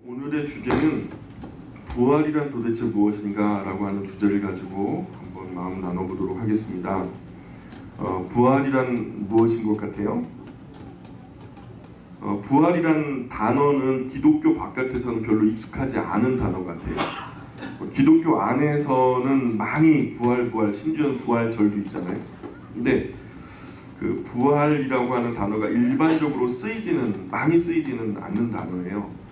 오늘의 주제는 부활이란 도대체 무엇인가 라고 하는 주제를 가지고 한번 마음 나눠보도록 하겠습니다. 부활이란 무엇인 것 같아요? 부활이란 단어는 기독교 바깥에서는 별로 익숙하지 않은 단어 같아요. 기독교 안에서는 많이 부활, 심지어는 부활절도 있잖아요. 근데 그 부활이라고 하는 단어가 일반적으로 많이 쓰이지는 않는 단어예요.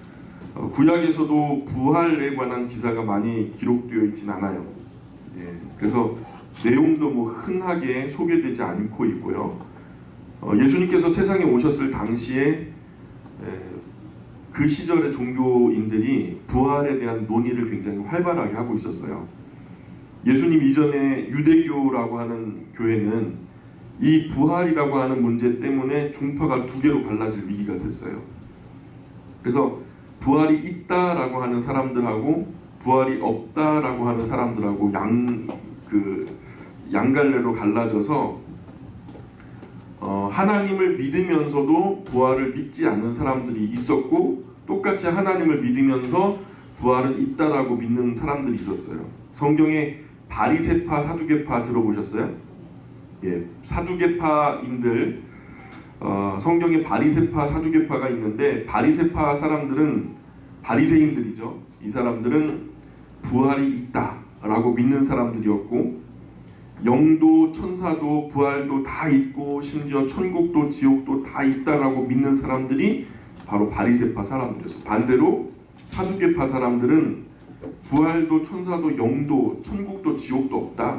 구약에서도 부활에 관한 기사가 많이 기록되어 있진 않아요. 그래서 내용도 흔하게 소개되지 않고 있고요. 예수님께서 세상에 오셨을 당시에 그 시절의 종교인들이 부활에 대한 논의를 굉장히 활발하게 하고 있었어요. 예수님 이전에 유대교라고 하는 교회는 이 부활이라고 하는 문제 때문에 종파가 두 개로 갈라질 위기가 됐어요. 그래서 부활이 있다라고 하는 사람들하고 부활이 없다라고 하는 사람들하고 양갈래로 갈라져서 하나님을 믿으면서도 부활을 믿지 않는 사람들이 있었고, 똑같이 하나님을 믿으면서 부활은 있다라고 믿는 사람들이 있었어요. 성경에 바리새파, 사두개파 들어보셨어요? 사두개파인들, 성경에 바리새파, 사두개파가 있는데, 바리새파 사람들은 바리새인들이죠. 이 사람들은 부활이 있다라고 믿는 사람들이었고, 영도, 천사도, 부활도 다 있고 심지어 천국도 지옥도 다 있다라고 믿는 사람들이 바로 바리새파 사람들이었어요. 반대로 사두개파 사람들은 부활도, 천사도, 영도, 천국도 지옥도 없다.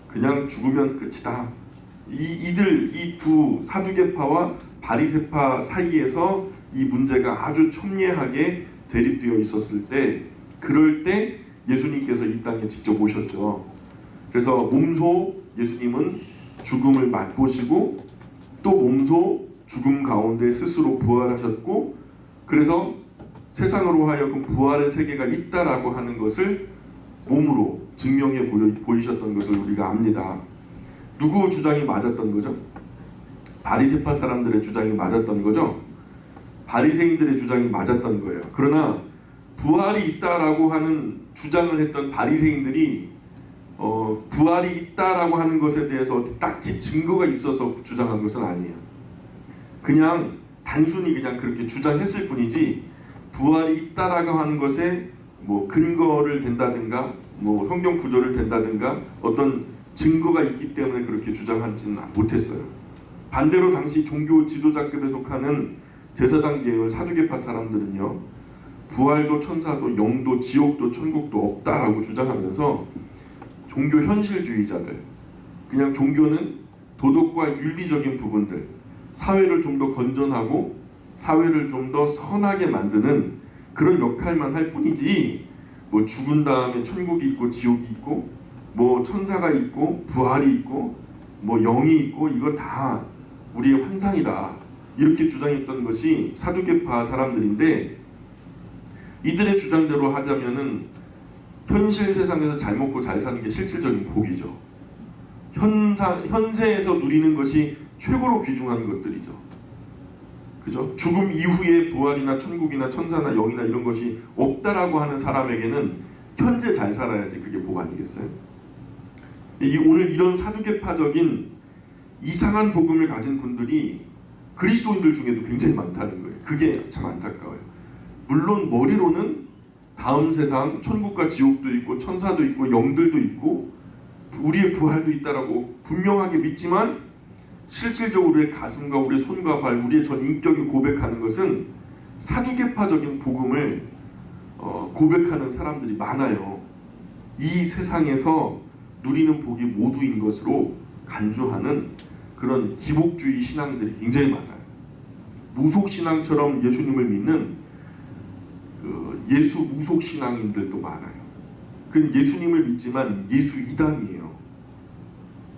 그냥 죽으면 끝이다. 이 두 사두개파와 바리새파 사이에서 이 문제가 아주 첨예하게 대립되어 있었을 때, 그럴 때 예수님께서 이 땅에 직접 오셨죠. 그래서 몸소 예수님은 죽음을 맛보시고 또 몸소 죽음 가운데 스스로 부활하셨고, 그래서 세상으로 하여금 부활의 세계가 있다라고 하는 것을 몸으로 증명해 보이셨던 것을 우리가 압니다. 누구 주장이 맞았던 거죠? 바리새파 사람들의 주장이 맞았던 거죠. 바리새인들의 주장이 맞았던 거예요. 그러나 부활이 있다라고 하는 주장을 했던 바리새인들이 부활이 있다라고 하는 것에 대해서 딱히 증거가 있어서 주장한 것은 아니에요. 그냥 단순히 그렇게 주장했을 뿐이지, 부활이 있다라고 하는 것에 근거를 댄다든가 성경 구절을 댄다든가 어떤 증거가 있기 때문에 그렇게 주장하지는 못했어요. 반대로 당시 종교 지도자급에 속하는 제사장 계열 사두개파 사람들은요, 부활도, 천사도, 영도, 지옥도, 천국도 없다라고 주장하면서 종교 현실주의자들, 그냥 종교는 도덕과 윤리적인 부분들, 사회를 좀 더 건전하고 사회를 좀 더 선하게 만드는 그런 역할만 할 뿐이지, 죽은 다음에 천국이 있고 지옥이 있고 천사가 있고 부활이 있고 영이 있고 이건 다 우리의 환상이다, 이렇게 주장했던 것이 사두개파 사람들인데, 이들의 주장대로 하자면은 현실 세상에서 잘 먹고 잘 사는 게 실질적인 복이죠. 현세에서 누리는 것이 최고로 귀중한 것들이죠. 그죠? 죽음 이후에 부활이나 천국이나 천사나 영이나 이런 것이 없다라고 하는 사람에게는 현재 잘 살아야지 그게 복 아니겠어요? 오늘 이런 사두개파적인 이상한 복음을 가진 분들이 그리스도인들 중에도 굉장히 많다는 거예요. 그게 참 안타까워요. 물론 머리로는 다음 세상, 천국과 지옥도 있고 천사도 있고 영들도 있고 우리의 부활도 있다라고 분명하게 믿지만, 실질적으로 우리의 가슴과 우리의 손과 발, 우리의 전 인격이 고백하는 것은 사두개파적인 복음을 고백하는 사람들이 많아요. 이 세상에서 누리는 복이 모두인 것으로 간주하는 그런 기복주의 신앙들이 굉장히 많아요. 무속신앙처럼 예수님을 믿는 예수 무속 신앙인들도 많아요. 그건 예수님을 믿지만 예수 이단이에요.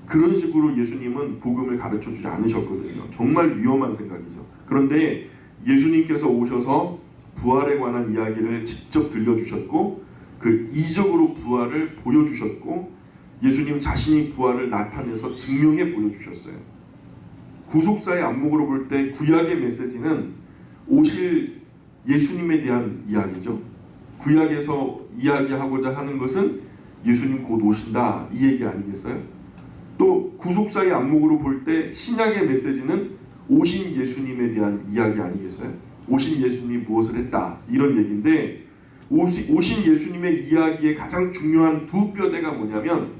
그런 식으로 예수님은 복음을 가르쳐 주지 않으셨거든요. 정말 위험한 생각이죠. 그런데 예수님께서 오셔서 부활에 관한 이야기를 직접 들려주셨고, 그 이적으로 부활을 보여주셨고, 예수님 자신이 부활을 나타내서 증명해 보여주셨어요. 구속사의 안목으로 볼 때 구약의 메시지는 오실 예수님에 대한 이야기죠. 구약에서 이야기하고자 하는 것은 예수님 곧 오신다 이 얘기 아니겠어요? 또 구속사의 안목으로 볼 때 신약의 메시지는 오신 예수님에 대한 이야기 아니겠어요? 오신 예수님이 무엇을 했다 이런 얘기인데, 오신 예수님의 이야기의 가장 중요한 두 뼈대가 뭐냐면,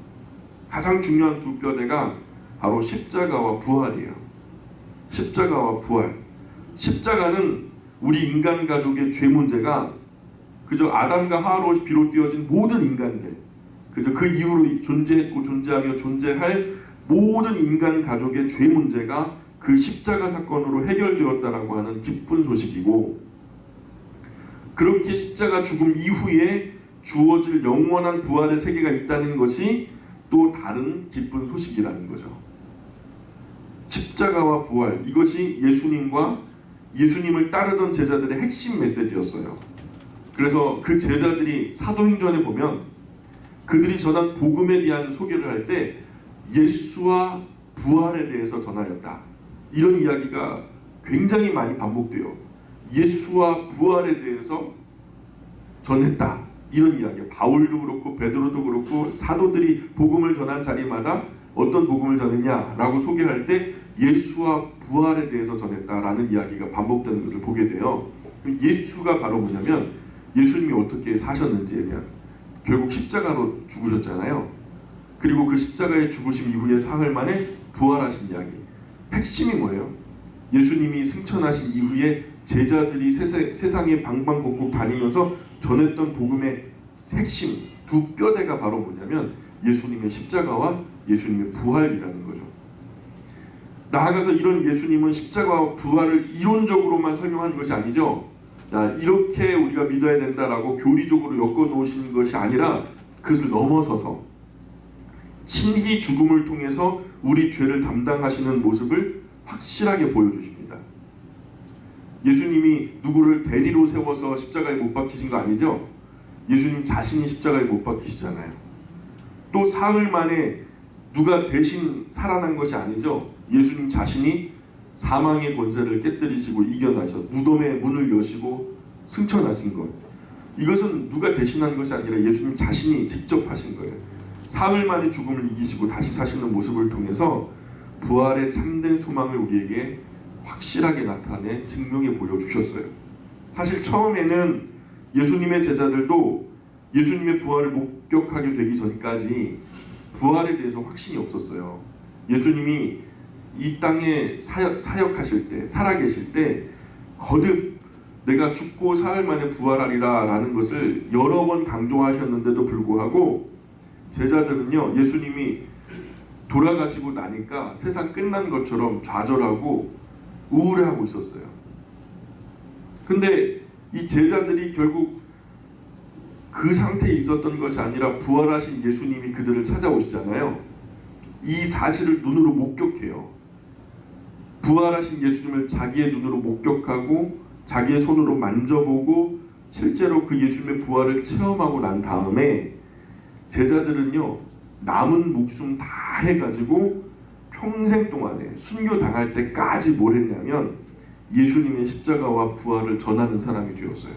가장 중요한 두 뼈대가 바로 십자가와 부활이에요. 십자가와 부활. 십자가는 우리 인간 가족의 죄 문제가 그저 아담과 하와로 비롯되어진 모든 인간들, 그저 그 이후로 존재했고 존재하며 존재할 모든 인간 가족의 죄 문제가 그 십자가 사건으로 해결되었다라고 하는 기쁜 소식이고, 그렇게 십자가 죽음 이후에 주어질 영원한 부활의 세계가 있다는 것이 또 다른 기쁜 소식이라는 거죠. 십자가와 부활, 이것이 예수님과 예수님을 따르던 제자들의 핵심 메시지였어요. 그래서 그 제자들이 사도행전에 보면 그들이 전한 복음에 대한 소개를 할 때 예수와 부활에 대해서 전하였다, 이런 이야기가 굉장히 많이 반복돼요. 예수와 부활에 대해서 전했다, 이런 이야기. 바울도 그렇고 베드로도 그렇고 사도들이 복음을 전한 자리마다 어떤 복음을 전했냐라고 소개할 때 예수와 부활에 대해서 전했다라는 이야기가 반복되는 것을 보게 돼요. 예수가 바로 뭐냐면 예수님이 어떻게 사셨는지에 대한, 결국 십자가로 죽으셨잖아요. 그리고 그 십자가의 죽으심 이후에 사흘 만에 부활하신 이야기. 핵심이 뭐예요? 예수님이 승천하신 이후에 제자들이 세상에 방방곡곡 다니면서 전했던 복음의 핵심 두 뼈대가 바로 뭐냐면 예수님의 십자가와 예수님의 부활이라는 거죠. 나아가서 이런 예수님은 십자가와 부활을 이론적으로만 설명하는 것이 아니죠. 이렇게 우리가 믿어야 된다라고 교리적으로 엮어 놓으신 것이 아니라 그것을 넘어서서 친히 죽음을 통해서 우리 죄를 담당하시는 모습을 확실하게 보여주십니다. 예수님이 누구를 대리로 세워서 십자가에 못 박히신 거 아니죠? 예수님 자신이 십자가에 못 박히시잖아요. 또 사흘 만에 누가 대신 살아난 것이 아니죠. 예수님 자신이 사망의 권세를 깨뜨리시고 이겨나셔 무덤의 문을 여시고 승천하신 것. 이것은 누가 대신한 것이 아니라 예수님 자신이 직접 하신 거예요. 사흘 만에 죽음을 이기시고 다시 사시는 모습을 통해서 부활의 참된 소망을 우리에게 확실하게 나타내 증명해 보여주셨어요. 사실 처음에는 예수님의 제자들도 예수님의 부활을 목격하게 되기 전까지 부활에 대해서 확신이 없었어요. 예수님이 이 땅에 사역하실 때, 살아계실 때 거듭 내가 죽고 사흘 만에 부활하리라 라는 것을 여러 번 강조하셨는데도 불구하고 제자들은요, 예수님이 돌아가시고 나니까 세상 끝난 것처럼 좌절하고 우울해하고 있었어요. 근데 이 제자들이 결국 그 상태에 있었던 것이 아니라 부활하신 예수님이 그들을 찾아오시잖아요. 이 사실을 눈으로 목격해요. 부활하신 예수님을 자기의 눈으로 목격하고 자기의 손으로 만져보고 실제로 그 예수님의 부활을 체험하고 난 다음에 제자들은요, 남은 목숨 다 해가지고 평생 동안에 순교당할 때까지 뭘 했냐면 예수님의 십자가와 부활을 전하는 사람이 되었어요.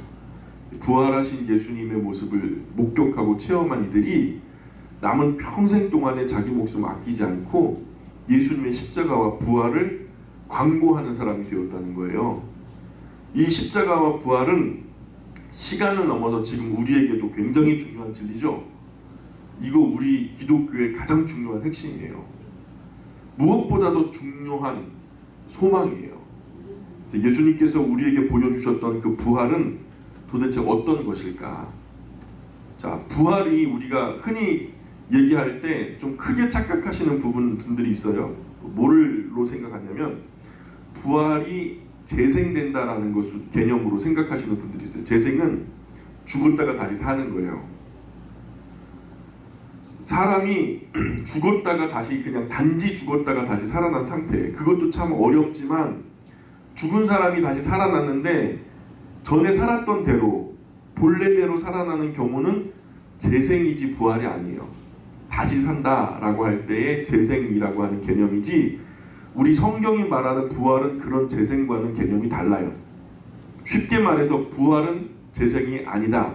부활하신 예수님의 모습을 목격하고 체험한 이들이 남은 평생 동안에 자기 목숨 아끼지 않고 예수님의 십자가와 부활을 광고하는 사람이 되었다는 거예요. 이 십자가와 부활은 시간을 넘어서 지금 우리에게도 굉장히 중요한 진리죠. 이거 우리 기독교의 가장 중요한 핵심이에요. 무엇보다도 중요한 소망이에요. 예수님께서 우리에게 보여주셨던 그 부활은 도대체 어떤 것일까? 자, 부활이 우리가 흔히 얘기할 때 좀 크게 착각하시는 부분들이 있어요. 뭐를로 생각하냐면 부활이 재생된다라는 것을 개념으로 생각하시는 분들이 있어요. 재생은 죽었다가 다시 사는 거예요. 사람이 죽었다가 다시 그냥 단지 죽었다가 다시 살아난 상태, 그것도 참 어렵지만 죽은 사람이 다시 살아났는데 전에 살았던 대로 본래대로 살아나는 경우는 재생이지 부활이 아니에요. 다시 산다라고 할 때의 재생이라고 하는 개념이지 우리 성경이 말하는 부활은 그런 재생과는 개념이 달라요. 쉽게 말해서 부활은 재생이 아니다.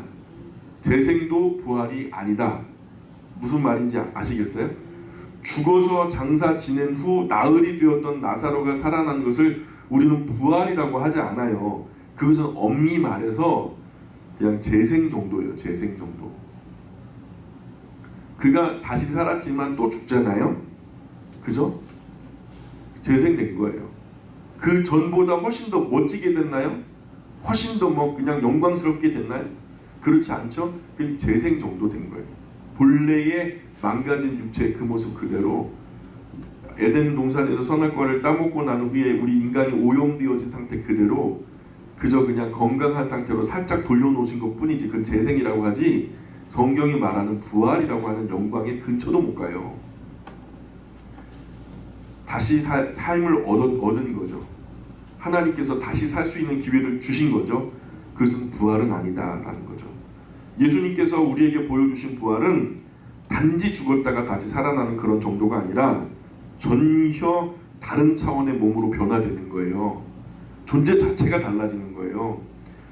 재생도 부활이 아니다. 무슨 말인지 아시겠어요? 죽어서 장사 지낸 후 나흘이 되었던 나사로가 살아난 것을 우리는 부활이라고 하지 않아요. 그것은 엄밀히 말해서 그냥 재생 정도예요. 재생 정도. 그가 다시 살았지만 또 죽잖아요. 그죠? 재생된 거예요. 그 전보다 훨씬 더 멋지게 됐나요? 훨씬 더 뭐 그냥 영광스럽게 됐나요? 그렇지 않죠? 그 재생 정도 된 거예요. 본래의 망가진 육체의 그 모습 그대로 에덴 동산에서 선악과를 따먹고 난 후에 우리 인간이 오염되어진 상태 그대로 그저 그냥 건강한 상태로 살짝 돌려놓으신 것 뿐이지 그건 재생이라고 하지 성경이 말하는 부활이라고 하는 영광의 근처도 못 가요. 다시 삶을 얻은 거죠. 하나님께서 다시 살 수 있는 기회를 주신 거죠. 그것은 부활은 아니다라는 거죠. 예수님께서 우리에게 보여주신 부활은 단지 죽었다가 다시 살아나는 그런 정도가 아니라 전혀 다른 차원의 몸으로 변화되는 거예요. 존재 자체가 달라지는 거예요.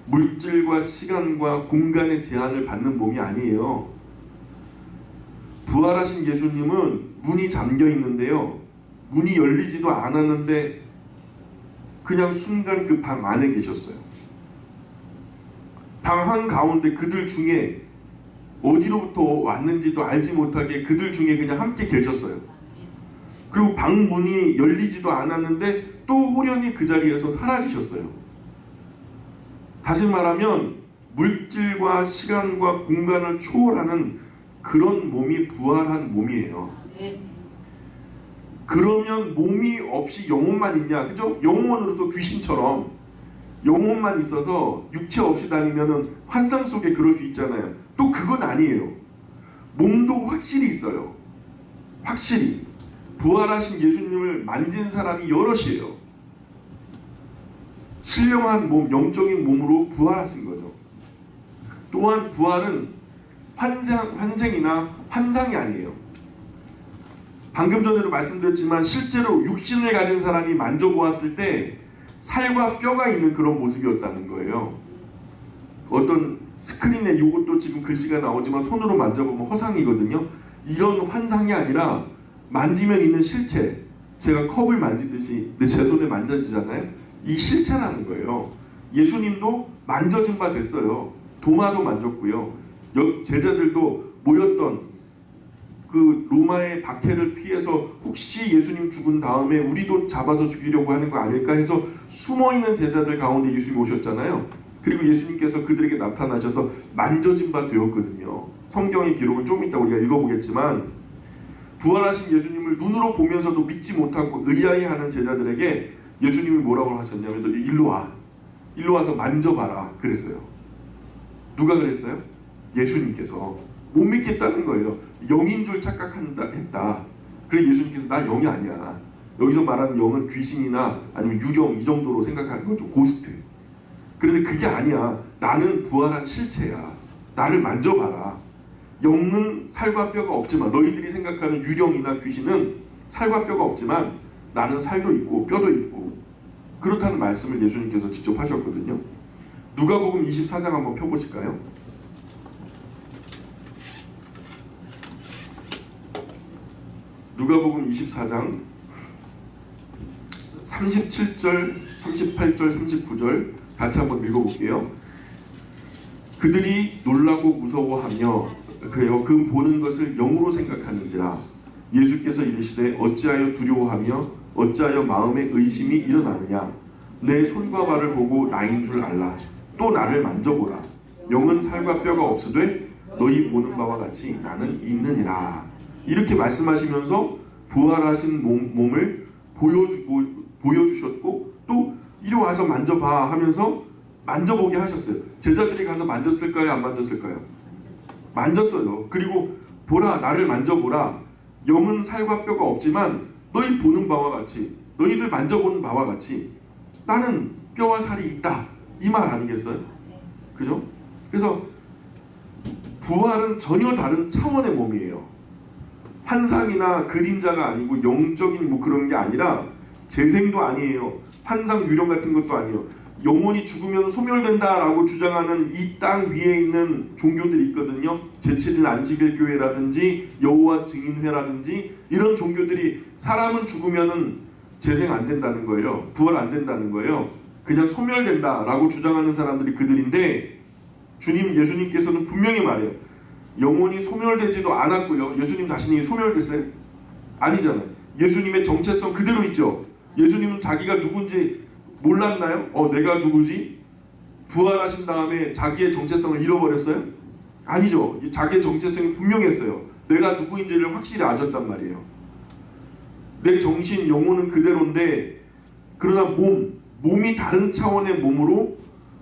물질과 시간과 공간의 제한을 받는 몸이 아니에요. 부활하신 예수님은 문이 잠겨 있는데요. 문이 열리지도 않았는데 그냥 순간 그 방 안에 계셨어요. 방 한가운데 그들 중에 어디로부터 왔는지도 알지 못하게 그들 중에 그냥 함께 계셨어요. 그리고 방 문이 열리지도 않았는데 또 호련히 그 자리에서 사라지셨어요. 다시 말하면 물질과 시간과 공간을 초월하는 그런 몸이 부활한 몸이에요. 그러면 몸이 없이 영혼만 있냐? 그죠? 영혼으로서 귀신처럼 영혼만 있어서 육체 없이 다니면은 환상 속에 그럴 수 있잖아요. 또 그건 아니에요. 몸도 확실히 있어요. 확실히 부활하신 예수님을 만진 사람이 여럿이에요. 신령한 몸, 영적인 몸으로 부활하신 거죠. 또한 부활은 환생이나 환상이 아니에요. 방금 전에도 말씀드렸지만 실제로 육신을 가진 사람이 만져보았을 때 살과 뼈가 있는 그런 모습이었다는 거예요. 어떤 스크린에 이것도 지금 글씨가 나오지만 손으로 만져보면 허상이거든요. 이런 환상이 아니라 만지면 있는 실체, 제가 컵을 만지듯이 내 제 손에 만져지잖아요. 이 실체라는 거예요. 예수님도 만져진 바 됐어요. 도마도 만졌고요. 제자들도 모였던 그 로마의 박해를 피해서 혹시 예수님 죽은 다음에 우리도 잡아서 죽이려고 하는 거 아닐까 해서 숨어있는 제자들 가운데 예수님이 오셨잖아요. 그리고 예수님께서 그들에게 나타나셔서 만져진 바 되었거든요. 성경의 기록을 좀 이따 우리가 읽어보겠지만 부활하신 예수님을 눈으로 보면서도 믿지 못하고 의아해하는 제자들에게 예수님이 뭐라고 하셨냐면 일로 와. 일로 와서 만져봐라 그랬어요. 누가 그랬어요? 예수님께서. 못 믿겠다는 거예요. 영인 줄 착각한다 했다. 그래서 예수님께서 나 영이 아니야. 여기서 말하는 영은 귀신이나 아니면 유령 이 정도로 생각하는 거죠. 고스트. 그런데 그게 아니야. 나는 부활한 실체야. 나를 만져봐라. 영은 살과 뼈가 없지만 너희들이 생각하는 유령이나 귀신은 살과 뼈가 없지만 나는 살도 있고 뼈도 있고 그렇다는 말씀을 예수님께서 직접 하셨거든요. 누가복음 24장 한번 펴보실까요? 누가복음 24장 37절, 38절, 39절 같이 한번 읽어볼게요. 그들이 놀라고 무서워하며 그 보는 것을 영으로 생각하는지라 예수께서 이르시되 어찌하여 두려워하며 어찌하여 마음에 의심이 일어나느냐 내 손과 발을 보고 나인 줄 알라 또 나를 만져보라 영은 살과 뼈가 없으되 너희 보는 바와 같이 나는 있느니라. 이렇게 말씀하시면서 부활하신 몸을 보여주셨고 또 이리 와서 만져봐 하면서 만져보게 하셨어요. 제자들이 가서 만졌을까요? 안 만졌을까요? 만졌어요. 그리고 보라 나를 만져보라 영은 살과 뼈가 없지만 너희 보는 바와 같이 너희들 만져보는 바와 같이 나는 뼈와 살이 있다. 이 말 아니겠어요? 그죠? 그래서 부활은 전혀 다른 차원의 몸이에요. 환상이나 그림자가 아니고 영적인 뭐 그런 게 아니라 재생도 아니에요. 환상 유령 같은 것도 아니에요. 영혼이 죽으면 소멸된다라고 주장하는 이 땅 위에 있는 종교들이 있거든요. 제7일 안식일 교회라든지 여호와 증인회라든지 이런 종교들이 사람은 죽으면은 재생 안 된다는 거예요. 부활 안 된다는 거예요. 그냥 소멸된다라고 주장하는 사람들이 그들인데 예수님께서는 분명히 말해요. 영혼이 소멸되지도 않았고요. 예수님 자신이 소멸됐어요? 아니잖아요. 예수님의 정체성 그대로 있죠. 예수님은 자기가 누군지 몰랐나요? 내가 누구지? 부활하신 다음에 자기의 정체성을 잃어버렸어요? 아니죠. 자기의 정체성이 분명했어요. 내가 누구인지를 확실히 아셨단 말이에요. 내 정신, 영혼은 그대로인데 그러나 몸이 다른 차원의 몸으로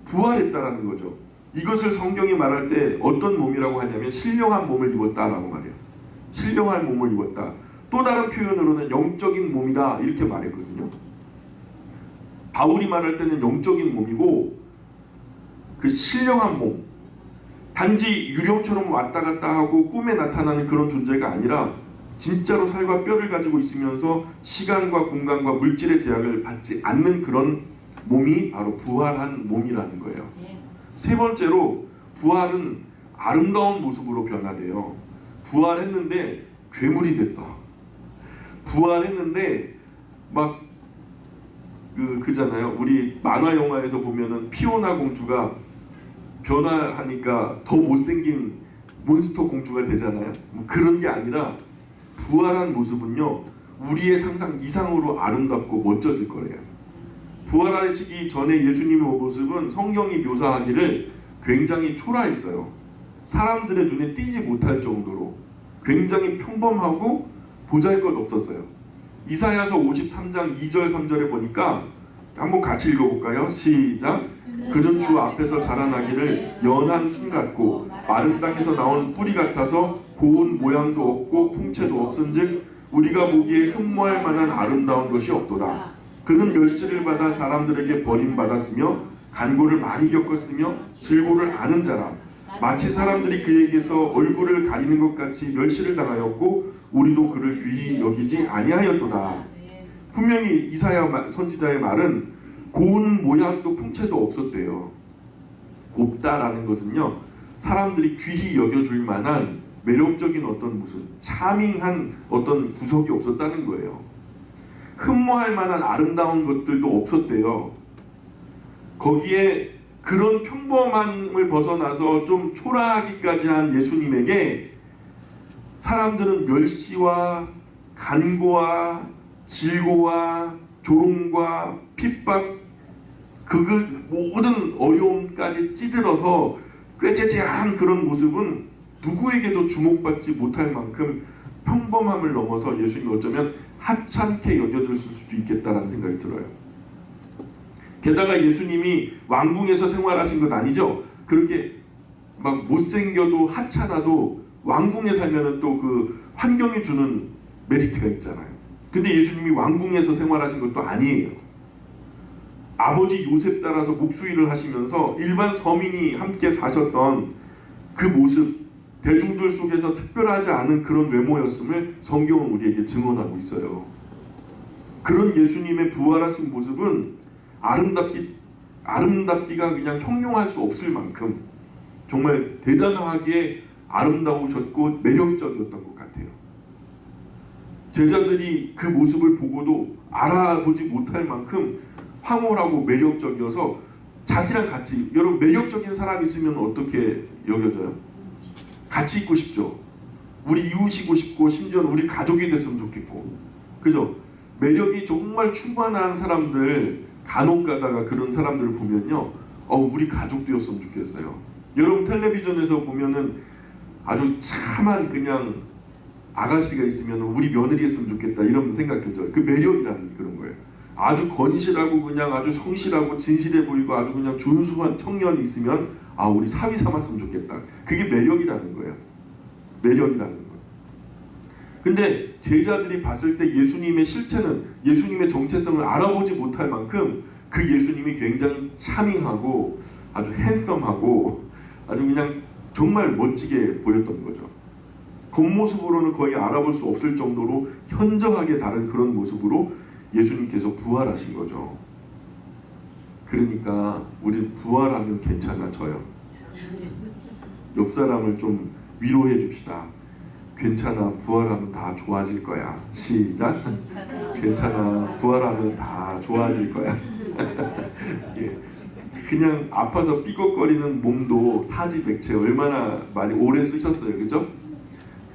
부활했다라는 거죠. 이것을 성경이 말할 때 어떤 몸이라고 하냐면 신령한 몸을 입었다라고 말해요. 신령한 몸을 입었다. 또 다른 표현으로는 영적인 몸이다 이렇게 말했거든요. 바울이 말할 때는 영적인 몸이고 그 신령한 몸, 단지 유령처럼 왔다 갔다 하고 꿈에 나타나는 그런 존재가 아니라 진짜로 살과 뼈를 가지고 있으면서 시간과 공간과 물질의 제약을 받지 않는 그런 몸이 바로 부활한 몸이라는 거예요. 세 번째로 부활은 아름다운 모습으로 변화돼요. 부활했는데 괴물이 됐어. 부활했는데 막 그잖아요. 우리 만화 영화에서 보면은 피오나 공주가 변화하니까 더 못생긴 몬스터 공주가 되잖아요. 뭐 그런 게 아니라 부활한 모습은요 우리의 상상 이상으로 아름답고 멋져질 거예요. 부활하시기 전에 예수님의 모습은 성경이 묘사하기를 굉장히 초라했어요. 사람들의 눈에 띄지 못할 정도로 굉장히 평범하고 보잘것없었어요. 이사야서 53장 2절 3절에 보니까 한번 같이 읽어볼까요? 시작! 그는 주 앞에서 자라나기를 연한 순 같고 마른 땅에서 나온 뿌리 같아서 고운 모양도 없고 풍채도 없은즉 우리가 보기에 흠모할 만한 아름다운 것이 없도다. 그는 멸시를 받아 사람들에게 버림받았으며 간고를 많이 겪었으며 질고를 아는 자라. 마치 사람들이 그에게서 얼굴을 가리는 것 같이 멸시를 당하였고 우리도 그를 귀히 여기지 아니하였도다. 분명히 이사야 선지자의 말은 고운 모양도 풍채도 없었대요. 곱다라는 것은요 사람들이 귀히 여겨줄 만한 매력적인 어떤 무슨 차밍한 어떤 구석이 없었다는 거예요. 흠모할 만한 아름다운 것들도 없었대요. 거기에 그런 평범함을 벗어나서 좀 초라하기까지 한 예수님에게 사람들은 멸시와 간고와 질고와 조롱과 핍박 그 모든 어려움까지 찌들어서 꾀죄죄한 그런 모습은 누구에게도 주목받지 못할 만큼 평범함을 넘어서 예수님이 어쩌면 하찮게 여겨졌을 수도 있겠다라는 생각이 들어요. 게다가 예수님이 왕궁에서 생활하신 건 아니죠. 그렇게 막 못생겨도 하찮아도 왕궁에 살면은 또 그 환경이 주는 메리트가 있잖아요. 근데 예수님이 왕궁에서 생활하신 것도 아니에요. 아버지 요셉 따라서 목수일을 하시면서 일반 서민이 함께 사셨던 그 모습, 대중들 속에서 특별하지 않은 그런 외모였음을 성경은 우리에게 증언하고 있어요. 그런 예수님의 부활하신 모습은 아름답기가 그냥 형용할 수 없을 만큼 정말 대단하게 아름다우셨고 매력적이었던 것 같아요. 제자들이 그 모습을 보고도 알아보지 못할 만큼 황홀하고 매력적이어서 자기랑 같이, 여러분 매력적인 사람 있으면 어떻게 여겨져요? 같이 있고 싶죠. 우리 이웃이고 싶고 심지어는 우리 가족이 됐으면 좋겠고, 그죠? 매력이 정말 충만한 사람들, 간혹 가다가 그런 사람들을 보면요, 우리 가족되었으면 좋겠어요. 여러분 텔레비전에서 보면은 아주 참한 그냥 아가씨가 있으면 우리 며느리 했으면 좋겠다 이런 생각 들죠. 그 매력이라는 게 그런 거예요. 아주 건실하고 그냥 아주 성실하고 진실해 보이고 아주 그냥 준수한 청년이 있으면 우리 사위 삼았으면 좋겠다. 그게 매력이라는 거예요. 매력이라는 거예요. 근데 제자들이 봤을 때 예수님의 실체는, 예수님의 정체성을 알아보지 못할 만큼 그 예수님이 굉장히 차밍하고 아주 핸섬하고 아주 그냥 정말 멋지게 보였던 거죠. 겉모습으로는 거의 알아볼 수 없을 정도로 현저하게 다른 그런 모습으로 예수님께서 부활하신 거죠. 그러니까 우리 부활하면 괜찮아져요. 옆 사람을 좀 위로해 줍시다. 괜찮아, 부활하면 다 좋아질 거야. 시작. 괜찮아, 부활하면 다 좋아질 거야. 예. 그냥 아파서 삐걱거리는 몸도 사지백체 얼마나 많이 오래 쓰셨어요, 그죠?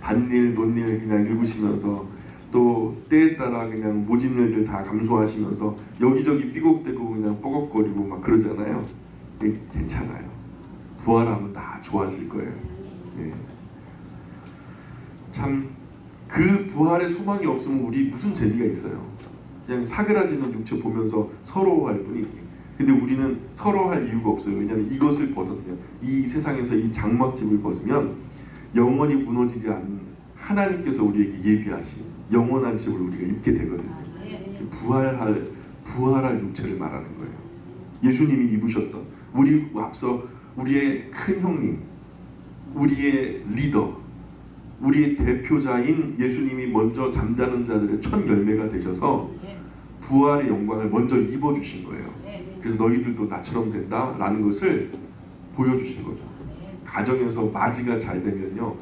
밭일, 논일 그냥 읽으시면서 또 때에 따라 그냥 모진 일들 다 감수하시면서 여기저기 삐걱대고 그냥 뻐걱거리고 막 그러잖아요. 괜찮아요. 부활하면 다 좋아질 거예요. 예. 참 그 부활의 소망이 없으면 우리 무슨 재미가 있어요? 그냥 사그라지는 육체 보면서 서러워할 뿐이지. 근데 우리는 서러워할 이유가 없어요. 왜냐하면 이것을 벗으면, 이 세상에서 이 장막집을 벗으면 영원히 무너지지 않는 하나님께서 우리에게 예비하신 영원한 집을 우리가 입게 되거든요. 부활할 육체를 말하는 거예요. 예수님이 입으셨던, 우리 앞서 우리의 큰 형님, 우리의 리더, 우리의 대표자인 예수님이 먼저 잠자는 자들의 첫 열매가 되셔서 부활의 영광을 먼저 입어주신 거예요. 그래서 너희들도 나처럼 된다라는 것을 보여주신 거죠. 가정에서 맞이가 잘 되면요,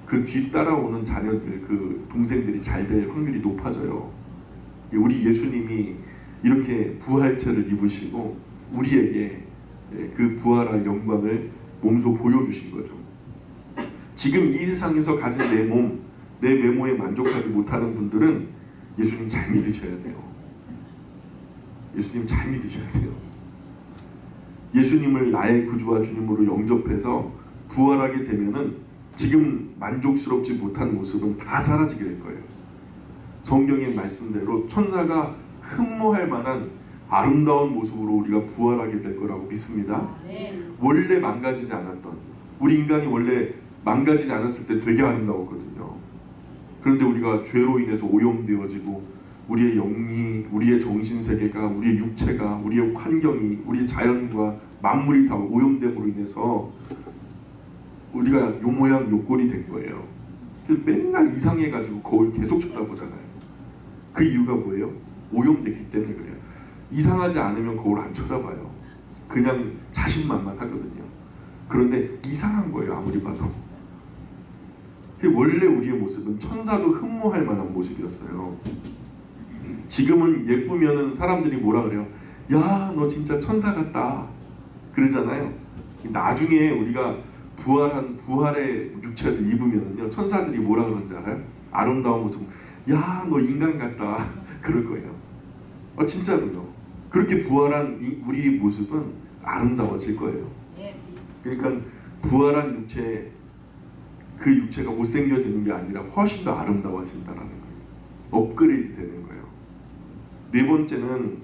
그 뒤따라오는 자녀들, 그 동생들이 잘 될 확률이 높아져요. 우리 예수님이 이렇게 부활체를 입으시고 우리에게 그 부활할 영광을 몸소 보여주신 거죠. 지금 이 세상에서 가진 내 몸, 내 외모에 만족하지 못하는 분들은 예수님 잘 믿으셔야 돼요. 예수님 잘 믿으셔야 돼요. 예수님을 나의 구주와 주님으로 영접해서 부활하게 되면은 지금 만족스럽지 못한 모습은 다 사라지게 될 거예요. 성경의 말씀대로 천사가 흠모할 만한 아름다운 모습으로 우리가 부활하게 될 거라고 믿습니다. 원래 망가지지 않았던, 우리 인간이 원래 망가지지 않았을 때 되게 아름다웠거든요. 그런데 우리가 죄로 인해서 오염되어지고 우리의 영이, 우리의 정신세계가, 우리의 육체가, 우리의 환경이, 우리의 자연과 만물이 다 오염됨으로 인해서 우리가 요 모양 요 꼴이 된 거예요. 맨날 이상해가지고 거울 계속 쳐다보잖아요. 그 이유가 뭐예요? 오염됐기 때문에 그래요. 이상하지 않으면 거울 안 쳐다봐요. 그냥 자신만만하거든요. 그런데 이상한 거예요, 아무리 봐도. 원래 우리의 모습은 천사도 흠모할 만한 모습이었어요. 지금은 예쁘면은 사람들이 뭐라 그래요? 야, 너 진짜 천사 같다 그러잖아요. 나중에 우리가 부활의 육체를 입으면요, 천사들이 뭐라 그러는지 알아요? 아름다운 모습, 야, 너 인간 같다 그럴 거예요. 진짜로요. 그렇게 부활한 우리의 모습은 아름다워질 거예요. 그러니까 부활한 육체, 그 육체가 못생겨지는 게 아니라 훨씬 더 아름다워진다라는 거예요. 업그레이드 되는 거예요. 네 번째는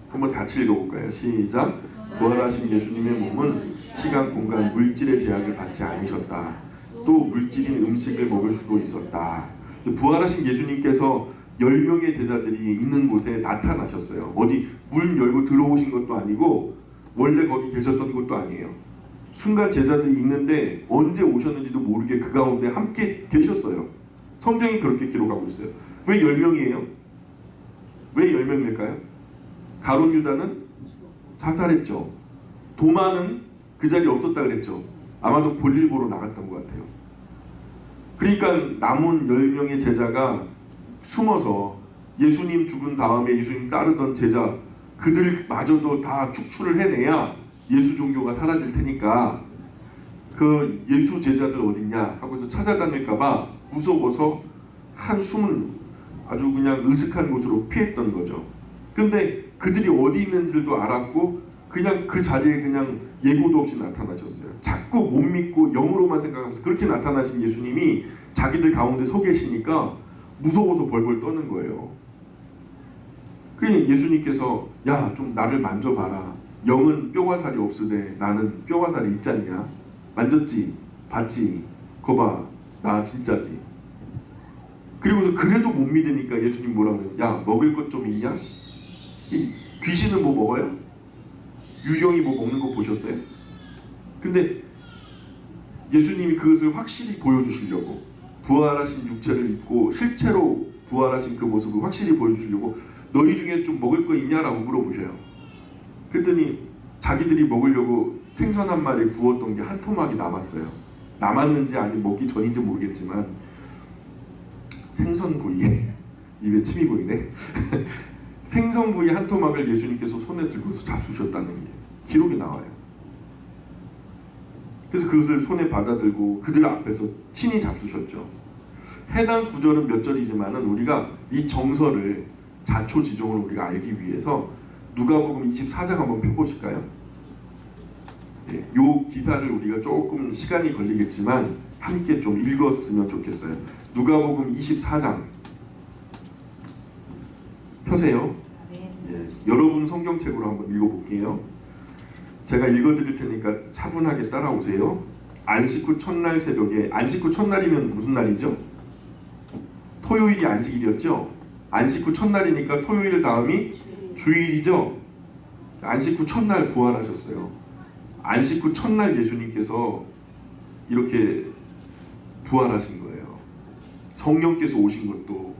한번 같이 읽어볼까요? 시작. 부활하신 예수님의 몸은 시간, 공간, 물질의 제약을 받지 않으셨다. 또 물질인 음식을 먹을 수도 있었다. 부활하신 예수님께서 10명의 제자들이 있는 곳에 나타나셨어요. 어디 문 열고 들어오신 것도 아니고 원래 거기 계셨던 것도 아니에요. 순간 제자들이 있는데 언제 오셨는지도 모르게 그 가운데 함께 계셨어요. 성경이 그렇게 기록하고 있어요. 왜 10명이에요? 왜 10명일까요? 가룟 유다는 자살했죠. 도마는 그 자리에 없었다 그랬죠. 아마도 볼일 보러 나갔던 것 같아요. 그러니까 남은 10명의 제자가 숨어서 예수님 죽은 다음에 예수님 따르던 제자, 그들마저도 다 축출을 해내야 예수 종교가 사라질 테니까 그 예수 제자들 어딨냐 하고서 찾아다닐까봐 무서워서 한숨을 아주 그냥 으슥한 곳으로 피했던 거죠. 근데 그들이 어디 있는지도 알았고 그냥 그 자리에 그냥 예고도 없이 나타나셨어요. 자꾸 못 믿고 영으로만 생각하면서 그렇게 나타나신 예수님이 자기들 가운데 서 계시니까 무서워서 벌벌 떠는 거예요. 그러니 예수님께서 야, 좀 나를 만져봐라. 영은 뼈와 살이 없으되 나는 뼈와 살이 있잖냐. 만졌지? 봤지? 거봐, 나 진짜지. 그리고서 그래도 못 믿으니까 예수님 뭐라 그래요? 야, 먹을 것 좀 있냐? 귀신은 뭐 먹어요? 유령이 뭐 먹는 거 보셨어요? 근데 예수님이 그것을 확실히 보여주시려고 부활하신 육체를 입고 실제로 부활하신 그 모습을 확실히 보여주시려고 너희 중에 좀 먹을 거 있냐라고 물어보셔요. 그랬더니 자기들이 먹으려고 생선 한 마리 구웠던 게 한 토막이 남았어요. 남았는지 아니 먹기 전인지 모르겠지만 생선구이 입에 침이 고이네. 생선구이 한 토막을 예수님께서 손에 들고서 잡수셨다는 게 기록이 나와요. 그래서 그것을 손에 받아들고 그들 앞에서 친히 잡수셨죠. 해당 구절은 몇 절이지만은 우리가 이 정서를 자초지종을 우리가 알기 위해서 누가복음 24장 한번 펴보실까요? 예, 요 기사를 우리가 조금 시간이 걸리겠지만 함께 좀 읽었으면 좋겠어요. 누가복음 24장 펴세요. 예, 여러분 성경책으로 한번 읽어볼게요. 제가 읽어드릴 테니까 차분하게 따라오세요. 안식 후 첫날 새벽에, 안식 후 첫날이면 무슨 날이죠? 토요일이 안식일이었죠? 안식 후 첫날이니까 토요일 다음이 주일이죠? 안식 후 첫날 부활하셨어요. 안식 후 첫날 예수님께서 이렇게 부활하신 거예요. 성령께서 오신 것도.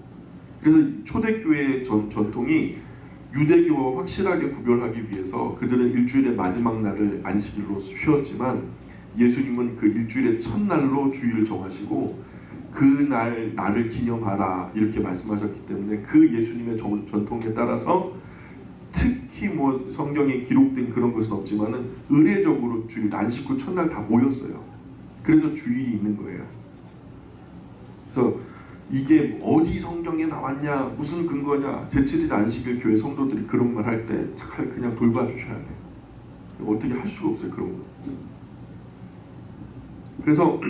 그래서 초대교회의 전통이 유대교와 확실하게 구별하기 위해서 그들은 일주일의 마지막 날을 안식일로 쉬었지만 예수님은 그 일주일의 첫날로 주일을 정하시고 그날 나를 기념하라 이렇게 말씀하셨기 때문에 그 예수님의 전통에 따라서 특히 뭐 성경에 기록된 그런 것은 없지만은 의례적으로 주일 안식 후 첫날 다 모였어요. 그래서 주일이 있는 거예요. 그래서 이게 어디 성경에 나왔냐 무슨 근거냐 제7일 안식일 교회 성도들이 그런 말 할 때 잘 그냥 돌봐주셔야 돼요. 어떻게 할 수가 없어요 그런 거. 그래서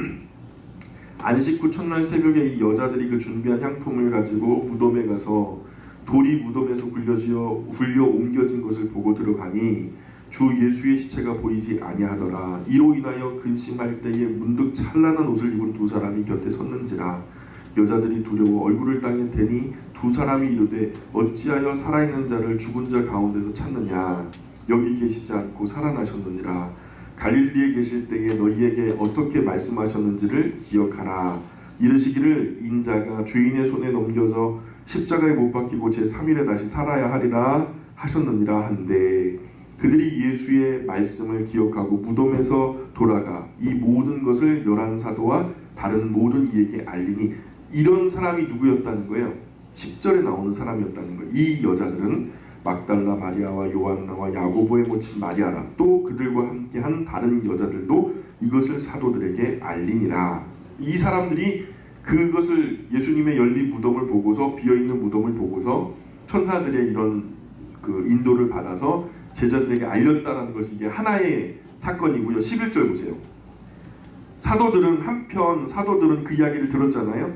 안식 후 첫날 새벽에 이 여자들이 그 준비한 향품을 가지고 무덤에 가서 돌이 무덤에서 굴려 옮겨진 것을 보고 들어가니 주 예수의 시체가 보이지 아니하더라. 이로 인하여 근심할 때에 문득 찬란한 옷을 입은 두 사람이 곁에 섰는지라. 여자들이 두려워 얼굴을 땅에 대니 두 사람이 이르되 어찌하여 살아있는 자를 죽은 자 가운데서 찾느냐. 여기 계시지 않고 살아나셨느니라. 갈릴리에 계실 때에 너희에게 어떻게 말씀하셨는지를 기억하라. 이르시기를 인자가 죄인의 손에 넘겨져 십자가에 못 박히고 제3일에 다시 살아야 하리라 하셨느니라 한데 그들이 예수의 말씀을 기억하고 무덤에서 돌아가 이 모든 것을 열한 사도와 다른 모든 이에게 알리니 이런 사람이 누구였다는 거예요? 10절에 나오는 사람이었다는 거예요. 이 여자들은 막달라 마리아와 요한나와 야고보의 모친 마리아라. 또 그들과 함께한 다른 여자들도 이것을 사도들에게 알리니라. 이 사람들이 그것을 예수님의 열린 무덤을 보고서 비어있는 무덤을 보고서 천사들의 이런 그 인도를 받아서 제자들에게 알렸다는 것이 이게 하나의 사건이고요. 11절 보세요. 사도들은 그 이야기를 들었잖아요.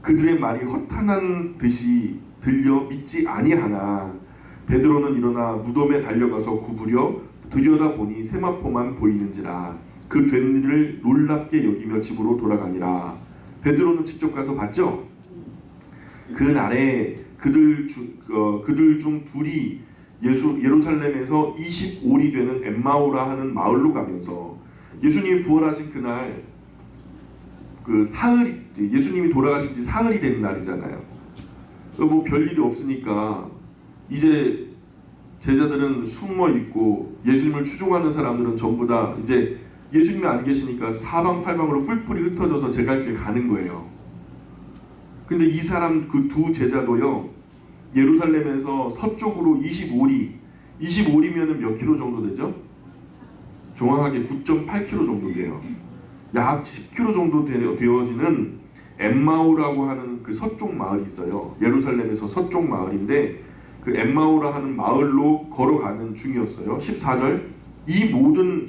그들의 말이 허탄한 듯이 들려 믿지 아니하나 베드로는 일어나 무덤에 달려가서 구부려 들여다보니 세마포만 보이는지라. 그 된 일을 놀랍게 여기며 집으로 돌아가니라. 베드로는 직접 가서 봤죠. 그날에 그들 중 둘이 예루살렘에서 25리 되는 엠마오라 하는 마을로 가면서 예수님이 부활하신 그날 그 사흘이 예수님이 돌아가신 지 사흘이 된 날이잖아요. 뭐 별일이 없으니까 이제 제자들은 숨어 있고 예수님을 추종하는 사람들은 전부 다 이제 예수님이 안 계시니까 사방팔방으로 뿔뿔이 흩어져서 제 갈 길 가는 거예요. 근데 이 사람 그 두 제자도요. 예루살렘에서 서쪽으로 25리면은 몇 킬로 정도 되죠? 정확하게 9.8킬로 정도 돼요. 약 10킬로 정도 되어지는 엠마오라고 하는 그 서쪽 마을이 있어요. 예루살렘에서 서쪽 마을인데 그 엠마오라 하는 마을로 걸어가는 중이었어요. 14절 이 모든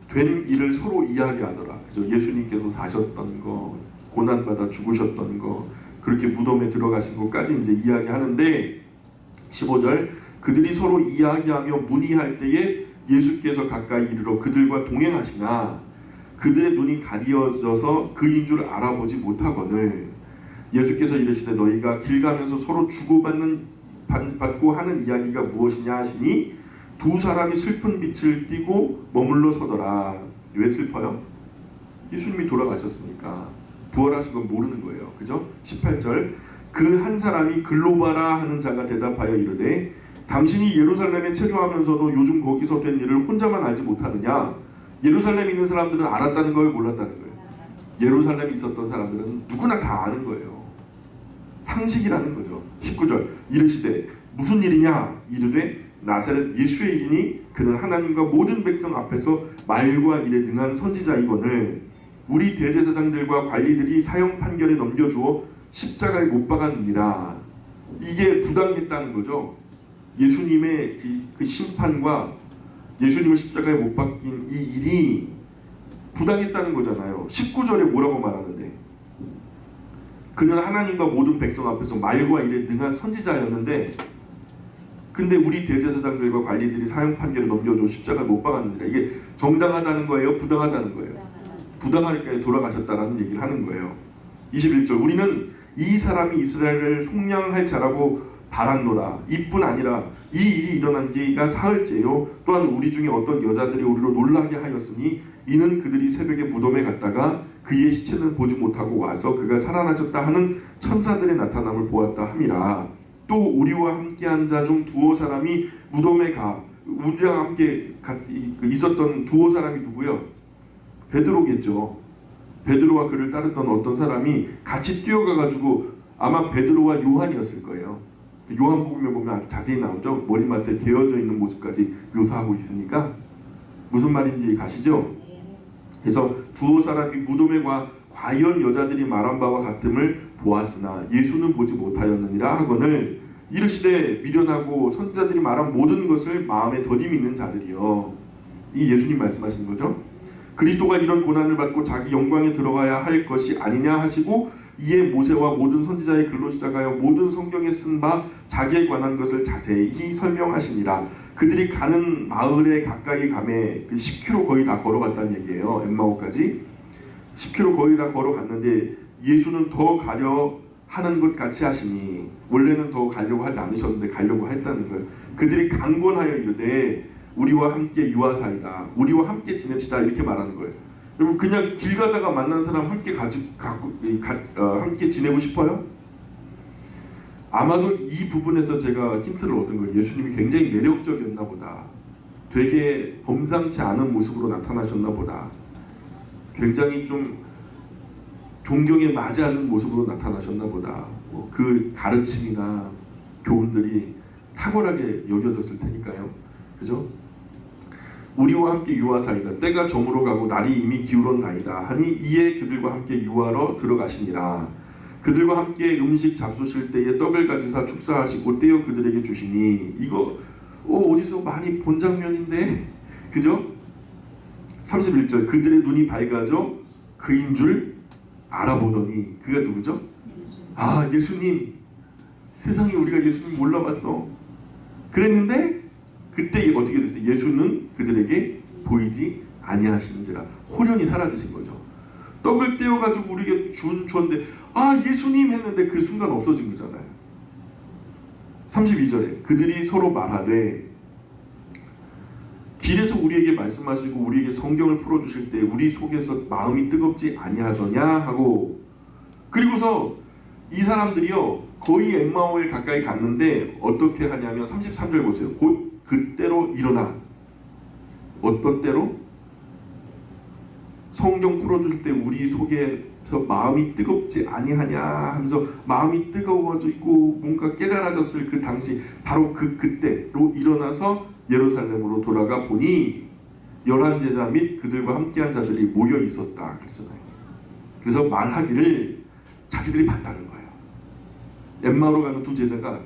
된 일을 서로 이야기하더라. 그죠? 예수님께서 사셨던 거, 고난받아 죽으셨던 거, 그렇게 무덤에 들어가신 것까지 이제 이야기하는데 15절 그들이 서로 이야기하며 문의할 때에 예수께서 가까이 이르러 그들과 동행하시나 그들의 눈이 가려져서 그인 줄 알아보지 못하거늘 예수께서 이르시되 너희가 길 가면서 서로 주고받고 하는 이야기가 무엇이냐 하시니 두 사람이 슬픈 빛을 띠고 머물러 서더라. 왜 슬퍼요? 예수님이 돌아가셨으니까. 부활하신 건 모르는 거예요. 그죠? 18절 그 한 사람이 글로바라 하는 자가 대답하여 이르되 당신이 예루살렘에 체류하면서도 요즘 거기서 된 일을 혼자만 알지 못하느냐? 예루살렘에 있는 사람들은 알았다는 거예요, 몰랐다는 거예요? 예루살렘에 있었던 사람들은 누구나 다 아는 거예요. 상식이라는 거죠. 19절 이르시되 무슨 일이냐? 이르되 나사렛 예수의 일이니 그는 하나님과 모든 백성 앞에서 말과 일에 능한 선지자이거늘 우리 대제사장들과 관리들이 사형 판결에 넘겨주어 십자가에 못 박았느니라. 이게 부당했다는 거죠. 예수님의 그 심판과 예수님을 십자가에 못 박힌 이 일이 부당했다는 거잖아요. 19절에 뭐라고 말하는데 그는 하나님과 모든 백성 앞에서 말과 일에 능한 선지자였는데 근데 우리 대제사장들과 관리들이 사형 판결을 넘겨줘 십자가에 못 박았느니라. 이게 정당하다는 거예요? 부당하다는 거예요? 부당하니까 돌아가셨다라는 얘기를 하는 거예요. 21절 우리는 이 사람이 이스라엘을 속량할 자라고 바랐노라. 이뿐 아니라 이 일이 일어난 지가 사흘째요. 또한 우리 중에 어떤 여자들이 우리로 놀라게 하였으니 이는 그들이 새벽에 무덤에 갔다가 그의 시체는 보지 못하고 와서 그가 살아나셨다 하는 천사들의 나타남을 보았다 함이라. 또 우리와 함께한 자 중 두어 사람이 무덤에 가 우리랑 함께 있었던 두어 사람이 누구요? 베드로겠죠. 베드로와 그를 따르던 어떤 사람이 같이 뛰어가가지고 아마 베드로와 요한이었을 거예요. 요한복음에 보면 아주 자세히 나오죠. 머리맡에 개어져 있는 모습까지 묘사하고 있으니까 무슨 말인지 가시죠? 그래서 두어 사람이 무덤에 가 과연 여자들이 말한 바와 같음을 보았으나 예수는 보지 못하였느니라 하거늘 이르시되 미련하고 선지자들이 말한 모든 것을 마음에 더디 믿는 자들이요. 이 예수님 말씀하시는 거죠. 그리스도가 이런 고난을 받고 자기 영광에 들어가야 할 것이 아니냐 하시고 이에 모세와 모든 선지자의 글로 시작하여 모든 성경에 쓴 바 자기에 관한 것을 자세히 설명하시니라. 그들이 가는 마을에 가까이 가매 10km 거의 다 걸어갔다는 얘기예요. 엠마오까지 10km 거의 다 걸어갔는데 예수는 더 가려 하는 것 같이 하시니 원래는 더 가려고 하지 않으셨는데 가려고 했다는 거예요. 그들이 강권하여 이르되 우리와 함께 유하사이다. 우리와 함께 지냅시다. 이렇게 말하는 거예요. 여러분 그냥 길 가다가 만난 사람 함께 함께 지내고 싶어요? 아마도 이 부분에서 제가 힌트를 얻은 거예요. 예수님이 굉장히 매력적이었나 보다. 되게 범상치 않은 모습으로 나타나셨나 보다. 굉장히 좀 존경에 맞지 않는 모습으로 나타나셨나 보다. 그 가르침이나 교훈들이 탁월하게 여겨졌을 테니까요. 그죠? 우리와 함께 유하사이다. 때가 저물어 가고 날이 이미 기울었나이다 하니 이에 그들과 함께 유하러 들어가시니라. 그들과 함께 음식 잡수실 때에 떡을 가지사 축사하시고 떼어 그들에게 주시니 이거 어디서 많이 본 장면인데 그죠? 31절 그들의 눈이 밝아져 그인 줄 알아보더니 그가 누구죠? 아 예수님. 세상에 우리가 예수님 몰라봤어. 그랬는데 그때 어떻게 됐어요? 예수는 그들에게 보이지 아니하시는지라. 홀연히 사라지신 거죠. 떡을 떼어가지고 우리에게 주었는데 아 예수님 했는데 그 순간 없어진 거잖아요. 32절에 그들이 서로 말하되 길에서 우리에게 말씀하시고 우리에게 성경을 풀어주실 때 우리 속에서 마음이 뜨겁지 아니하더냐 하고 그리고서 이 사람들이요 거의 엠마오에 가까이 갔는데 어떻게 하냐면 33절 보세요. 곧 그때로 일어나. 어떤 때로? 성경 풀어줄 때 우리 속에서 마음이 뜨겁지 아니하냐 하면서 마음이 뜨거워지고 뭔가 깨달아졌을 그 당시 바로 그때로 일어나서 예루살렘으로 돌아가 보니 11제자 및 그들과 함께한 자들이 모여 있었다 그랬잖아요. 그래서 말하기를 자기들이 봤다는 거예요. 엠마오로 가는 두 제자가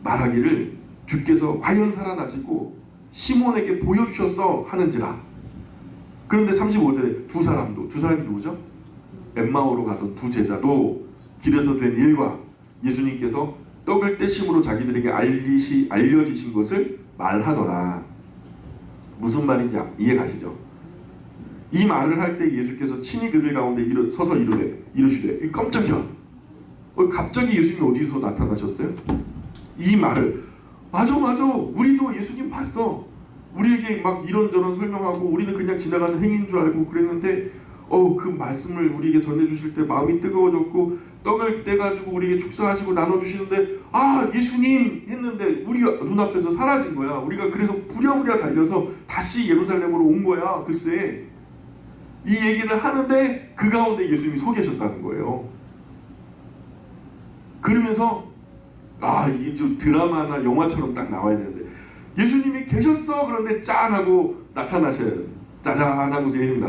말하기를 주께서 과연 살아나시고 시몬에게 보여주셨어 하는지라. 그런데 35절에 두 사람이 누구죠? 엠마오로 가던 두 제자도 길에서 된 일과 예수님께서 떡을 떼심으로 자기들에게 알려지신 것을 말하더라. 무슨 말인지 이해 가시죠? 이 말을 할 때 예수께서 친히 그들 가운데 서서 이르시되 깜짝이야. 갑자기 예수님이 어디서 나타나셨어요? 이 말을 맞아 우리도 예수님 봤어. 우리에게 막 이런저런 설명하고 우리는 그냥 지나가는 행인 줄 알고 그랬는데 그 말씀을 우리에게 전해주실 때 마음이 뜨거워졌고 떡을 떼가지고 우리에게 축사하시고 나눠주시는데 예수님 했는데 우리가 눈앞에서 사라진 거야. 우리가 그래서 부랴부랴 달려서 다시 예루살렘으로 온 거야. 글쎄 이 얘기를 하는데 그 가운데 예수님이 서 계셨다는 거예요. 그러면서 이게 좀 드라마나 영화처럼 딱 나와야 되는데 예수님이 계셨어. 그런데 짠 하고 나타나셔야 돼요. 짜잔 하고 예수님이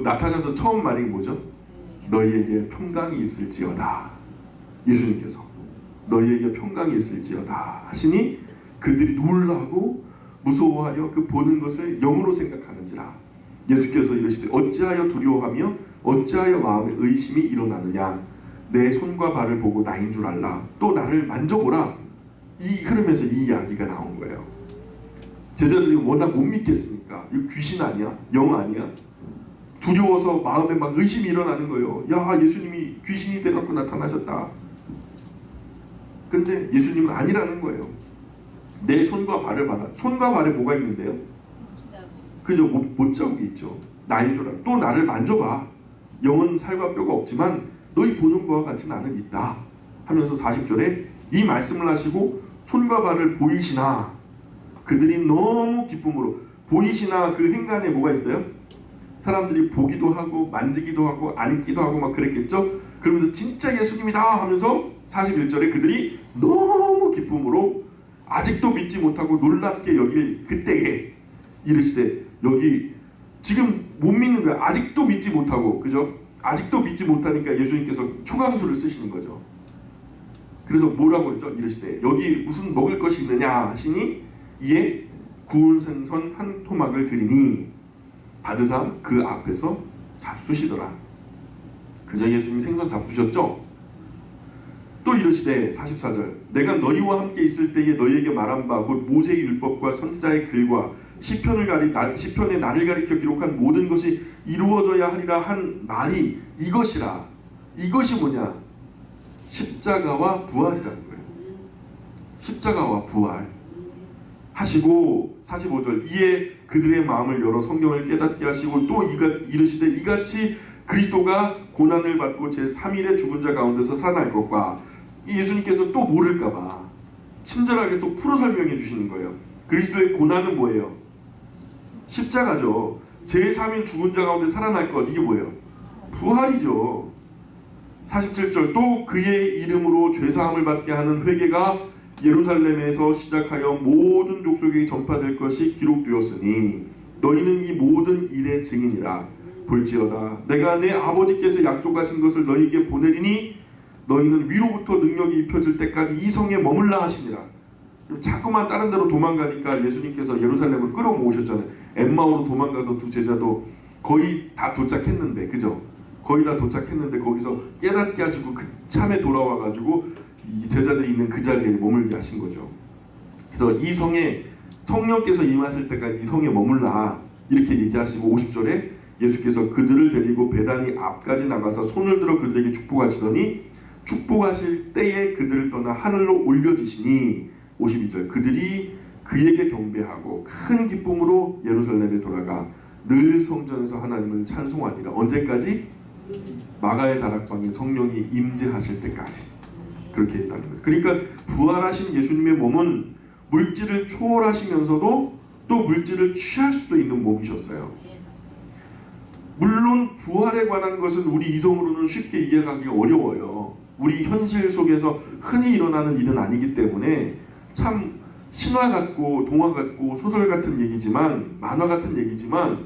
나타나서 처음 말이 뭐죠? 너희에게 평강이 있을지어다. 예수님께서 너희에게 평강이 있을지어다 하시니 그들이 놀라고 무서워하여 그 보는 것을 영으로 생각하는지라. 예수께서 이르시되 어찌하여 두려워하며 어찌하여 마음에 의심이 일어나느냐. 내 손과 발을 보고 나인 줄 알라. 또 나를 만져보라. 이 흐름에서 이 이야기가 나온 거예요. 제자들이 워낙 못 믿겠으니까 이거 귀신 아니야? 영 아니야? 두려워서 마음에 막 의심이 일어나는 거예요. 야, 예수님이 귀신이 돼갖고 나타나셨다. 근데 예수님은 아니라는 거예요. 내 손과 발을 봐라. 손과 발에 뭐가 있는데요? 그죠? 못자국이 있죠. 나인 줄 알아. 또 나를 만져봐. 영은 살과 뼈가 없지만 너희 보는 바와 같이 나는 있다 하면서 40절에 이 말씀을 하시고 손과 발을 보이시나. 그들이 너무 기쁨으로 보이시나. 그 행간에 뭐가 있어요? 사람들이 보기도 하고 만지기도 하고 앉기도 하고 막 그랬겠죠. 그러면서 진짜 예수님이다 하면서 41절에 그들이 너무 기쁨으로 아직도 믿지 못하고 놀랍게 여길 그때에 이르시되. 여기 지금 못 믿는 거야. 아직도 믿지 못하고, 그죠? 아직도 믿지 못하니까 예수님께서 초강수를 쓰시는 거죠. 그래서 뭐라고 그랬죠? 이르시되 여기 무슨 먹을 것이 있느냐 하시니 이에 구운 생선 한 토막을 드리니 받으사 그 앞에서 잡수시더라. 그저 예수님이 생선 잡수셨죠? 또 이르시되 44절 내가 너희와 함께 있을 때에 너희에게 말한 바 곧 모세의 율법과 선지자의 글과 시편에 나를 가리켜 기록한 모든 것이 이루어져야 하리라 한 말이 이것이라. 이것이 뭐냐? 십자가와 부활이라는 거예요. 십자가와 부활 하시고 45절 이에 그들의 마음을 열어 성경을 깨닫게 하시고 또 이르시되 이같이 그리스도가 고난을 받고 제3일에 죽은 자 가운데서 살아날 것과. 예수님께서 또 모를까봐 친절하게 또 풀어 설명해 주시는 거예요. 그리스도의 고난은 뭐예요? 십자가죠. 제3일 죽은 자 가운데 살아날 것. 이게 뭐예요? 부활이죠. 47절 또 그의 이름으로 죄사함을 받게 하는 회개가 예루살렘에서 시작하여 모든 족속에게 전파될 것이 기록되었으니 너희는 이 모든 일의 증인이라. 볼지어다 내가 내 아버지께서 약속하신 것을 너희에게 보내리니 너희는 위로부터 능력이 입혀질 때까지 이 성에 머물라 하시니라. 자꾸만 다른 데로 도망가니까 예수님께서 예루살렘을 끌어모으셨잖아요. 엠마오로 도망가던 두 제자도 거의 다 도착했는데, 그죠? 거의 다 도착했는데 거기서 깨닫게 하시고 그 참에 돌아와가지고 이 제자들이 있는 그 자리에 머물게 하신 거죠. 그래서 이 성에 성령께서 임하실 때까지 이 성에 머물라 이렇게 얘기하시고 50절에 예수께서 그들을 데리고 베다니 앞까지 나가서 손을 들어 그들에게 축복하시더니 축복하실 때에 그들을 떠나 하늘로 올려지시니 52절 그들이 그에게 경배하고 큰 기쁨으로 예루살렘에 돌아가 늘 성전에서 하나님을 찬송하니라. 언제까지? 마가의 다락방에 성령이 임재하실 때까지 그렇게 했다는 거예요. 그러니까 부활하신 예수님의 몸은 물질을 초월하시면서도 또 물질을 취할 수도 있는 몸이셨어요. 물론 부활에 관한 것은 우리 이성으로는 쉽게 이해하기가 어려워요. 우리 현실 속에서 흔히 일어나는 일은 아니기 때문에 참 신화 같고 동화 같고 소설 같은 얘기지만 만화 같은 얘기지만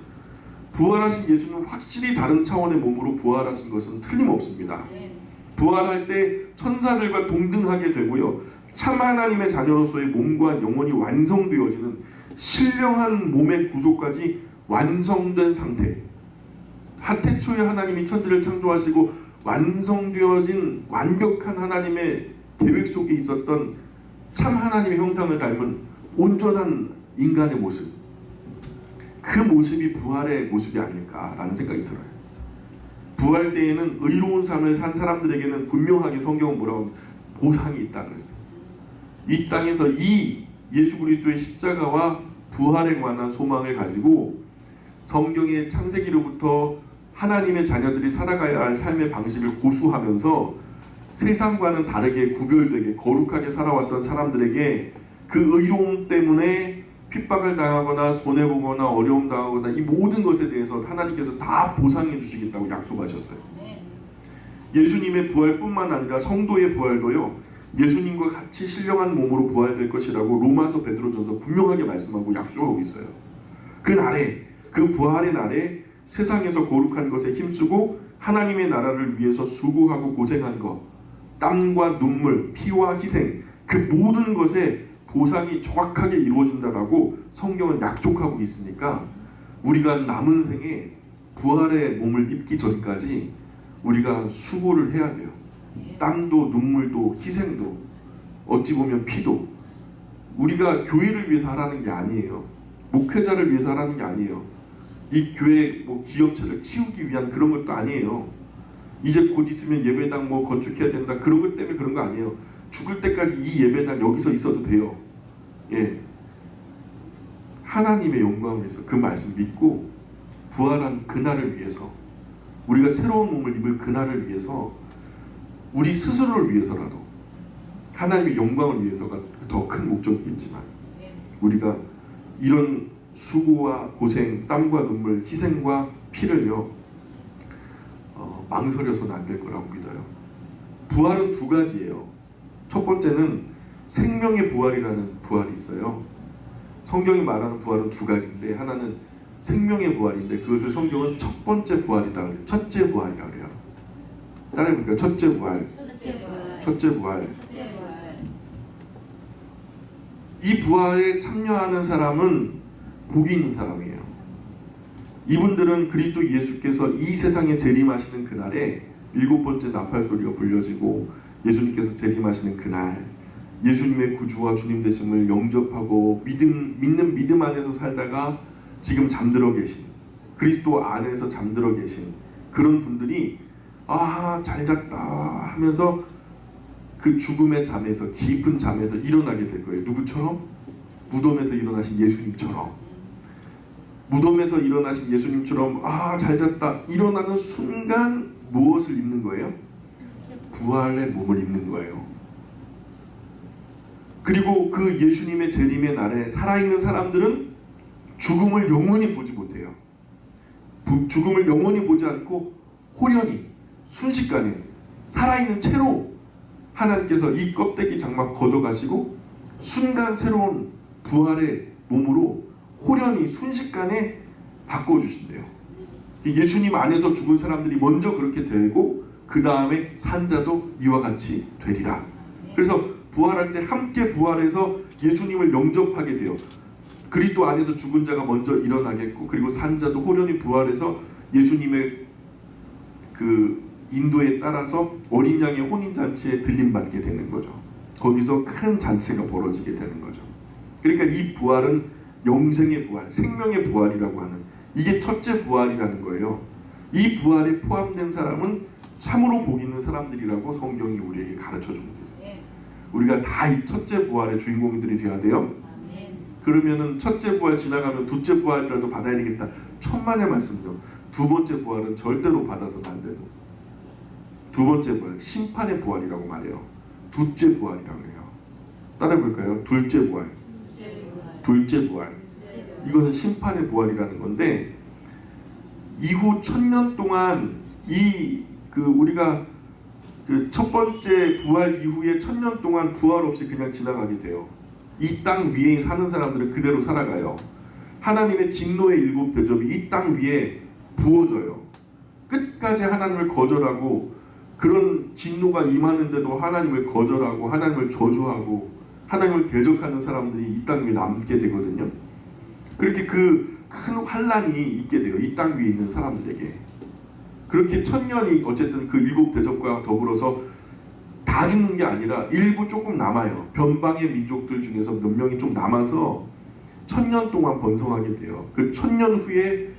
부활하신 예수는 확실히 다른 차원의 몸으로 부활하신 것은 틀림없습니다. 부활할 때 천사들과 동등하게 되고요. 참 하나님의 자녀로서의 몸과 영혼이 완성되어지는 신령한 몸의 구속까지 완성된 상태. 태초에 하나님이 천지를 창조하시고 완성되어진 완벽한 하나님의 계획 속에 있었던 참 하나님의 형상을 닮은 온전한 인간의 모습. 그 모습이 부활의 모습이 아닐까라는 생각이 들어요. 부활 때에는 의로운 삶을 산 사람들에게는 분명하게 성경은 뭐라고 하면 보상이 있다 그랬어요. 이 땅에서 이 예수 그리스도의 십자가와 부활에 관한 소망을 가지고 성경의 창세기로부터 하나님의 자녀들이 살아가야 할 삶의 방식을 고수하면서 세상과는 다르게 구별되게 거룩하게 살아왔던 사람들에게 그 의로움 때문에 핍박을 당하거나 손해보거나 어려움 당하거나 이 모든 것에 대해서 하나님께서 다 보상해 주시겠다고 약속하셨어요. 예수님의 부활뿐만 아니라 성도의 부활도요, 예수님과 같이 신령한 몸으로 부활될 것이라고 로마서 베드로전서 분명하게 말씀하고 약속하고 있어요. 그 날에, 그 부활의 날에 세상에서 거룩한 것에 힘쓰고 하나님의 나라를 위해서 수고하고 고생한 것, 땀과 눈물, 피와 희생, 그 모든 것에 보상이 정확하게 이루어진다라고 성경은 약속하고 있으니까 우리가 남은 생에 부활의 몸을 입기 전까지 우리가 수고를 해야 돼요. 땀도 눈물도 희생도 어찌 보면 피도. 우리가 교회를 위해서 하라는 게 아니에요. 목회자를 위해서 하라는 게 아니에요. 이 교회 기업체를 키우기 위한 그런 것도 아니에요. 이제 곧 있으면 예배당 건축해야 된다 그런 것 때문에 그런 거 아니에요. 죽을 때까지 이 예배당 여기서 있어도 돼요. 예, 하나님의 영광을 위해서 그 말씀 믿고 부활한 그날을 위해서, 우리가 새로운 몸을 입을 그날을 위해서, 우리 스스로를 위해서라도, 하나님의 영광을 위해서가 더 큰 목적이겠지만 우리가 이런 수고와 고생, 땀과 눈물, 희생과 피를요 망설여서는 안 될 거라고 믿어요. 부활은 두 가지예요. 첫 번째는 생명의 부활이라는 부활이 있어요. 성경이 말하는 부활은 두 가지인데 하나는 생명의 부활인데 그것을 성경은 첫 번째 부활이다 그래요. 첫째 부활이라 그래요. 따라해볼까요? 첫째 부활. 첫째 부활. 이 부활에 참여하는 사람은 복이 있는 사람이에요. 이분들은 그리스도 예수께서 이 세상에 재림하시는 그날에 일곱 번째 나팔 소리가 불려지고 예수님께서 재림하시는 그날, 예수님의 구주와 주님 되심을 영접하고 믿는 믿음 안에서 살다가 지금 잠들어 계신, 그리스도 안에서 잠들어 계신 그런 분들이 잘 잤다 하면서 그 죽음의 잠에서, 깊은 잠에서 일어나게 될 거예요. 누구처럼? 무덤에서 일어나신 예수님처럼. 무덤에서 일어나신 예수님처럼 잘 잤다 일어나는 순간 무엇을 입는 거예요? 부활의 몸을 입는 거예요. 그리고 그 예수님의 재림의 날에 살아있는 사람들은 죽음을 영원히 보지 못해요. 죽음을 영원히 보지 않고 호련히 순식간에 살아있는 채로 하나님께서 이 껍데기 장막 걷어가시고 순간 새로운 부활의 몸으로 호련히 순식간에 바꿔주신대요. 예수님 안에서 죽은 사람들이 먼저 그렇게 되고 그 다음에 산자도 이와 같이 되리라. 그래서 부활할 때 함께 부활해서 예수님을 영접하게 돼요. 그리스도 안에서 죽은 자가 먼저 일어나겠고 그리고 산자도 호련히 부활해서 예수님의 그 인도에 따라서 어린 양의 혼인잔치에 들림받게 되는 거죠. 거기서 큰 잔치가 벌어지게 되는 거죠. 그러니까 이 부활은 영생의 부활, 생명의 부활이라고 하는, 이게 첫째 부활이라는 거예요. 이 부활에 포함된 사람은 참으로 복 있는 사람들이라고 성경이 우리에게 가르쳐주고 있어요. 우리가 다 이 첫째 부활의 주인공들이 되어야 돼요. 그러면은 첫째 부활 지나가면 둘째 부활이라도 받아야 되겠다. 천만의 말씀이죠. 두 번째 부활은 절대로 받아서는 안 되고, 두 번째 부활, 심판의 부활이라고 말해요. 둘째 부활이라고 해요. 따라해볼까요? 둘째 부활. 둘째 부활. 이것은 심판의 부활이라는 건데, 이후 1000년 동안 우리가 그 첫 번째 부활 이후에 1000년 동안 부활 없이 그냥 지나가게 돼요. 이 땅 위에 사는 사람들은 그대로 살아가요. 하나님의 진노의 일곱 대접이 이 땅 위에 부어져요. 끝까지 하나님을 거절하고 그런 진노가 임하는데도 하나님을 거절하고 하나님을 저주하고 하나님을 대적하는 사람들이 이 땅 위에 남게 되거든요. 그렇게 그 큰 환란이 있게 돼요. 이 땅 위에 있는 사람들에게. 그렇게 1000년이 어쨌든 그 일곱 대접과 더불어서 다 죽는 게 아니라 일부 조금 남아요. 변방의 민족들 중에서 몇 명이 좀 남아서 1000년 동안 번성하게 돼요. 그 1000년 후에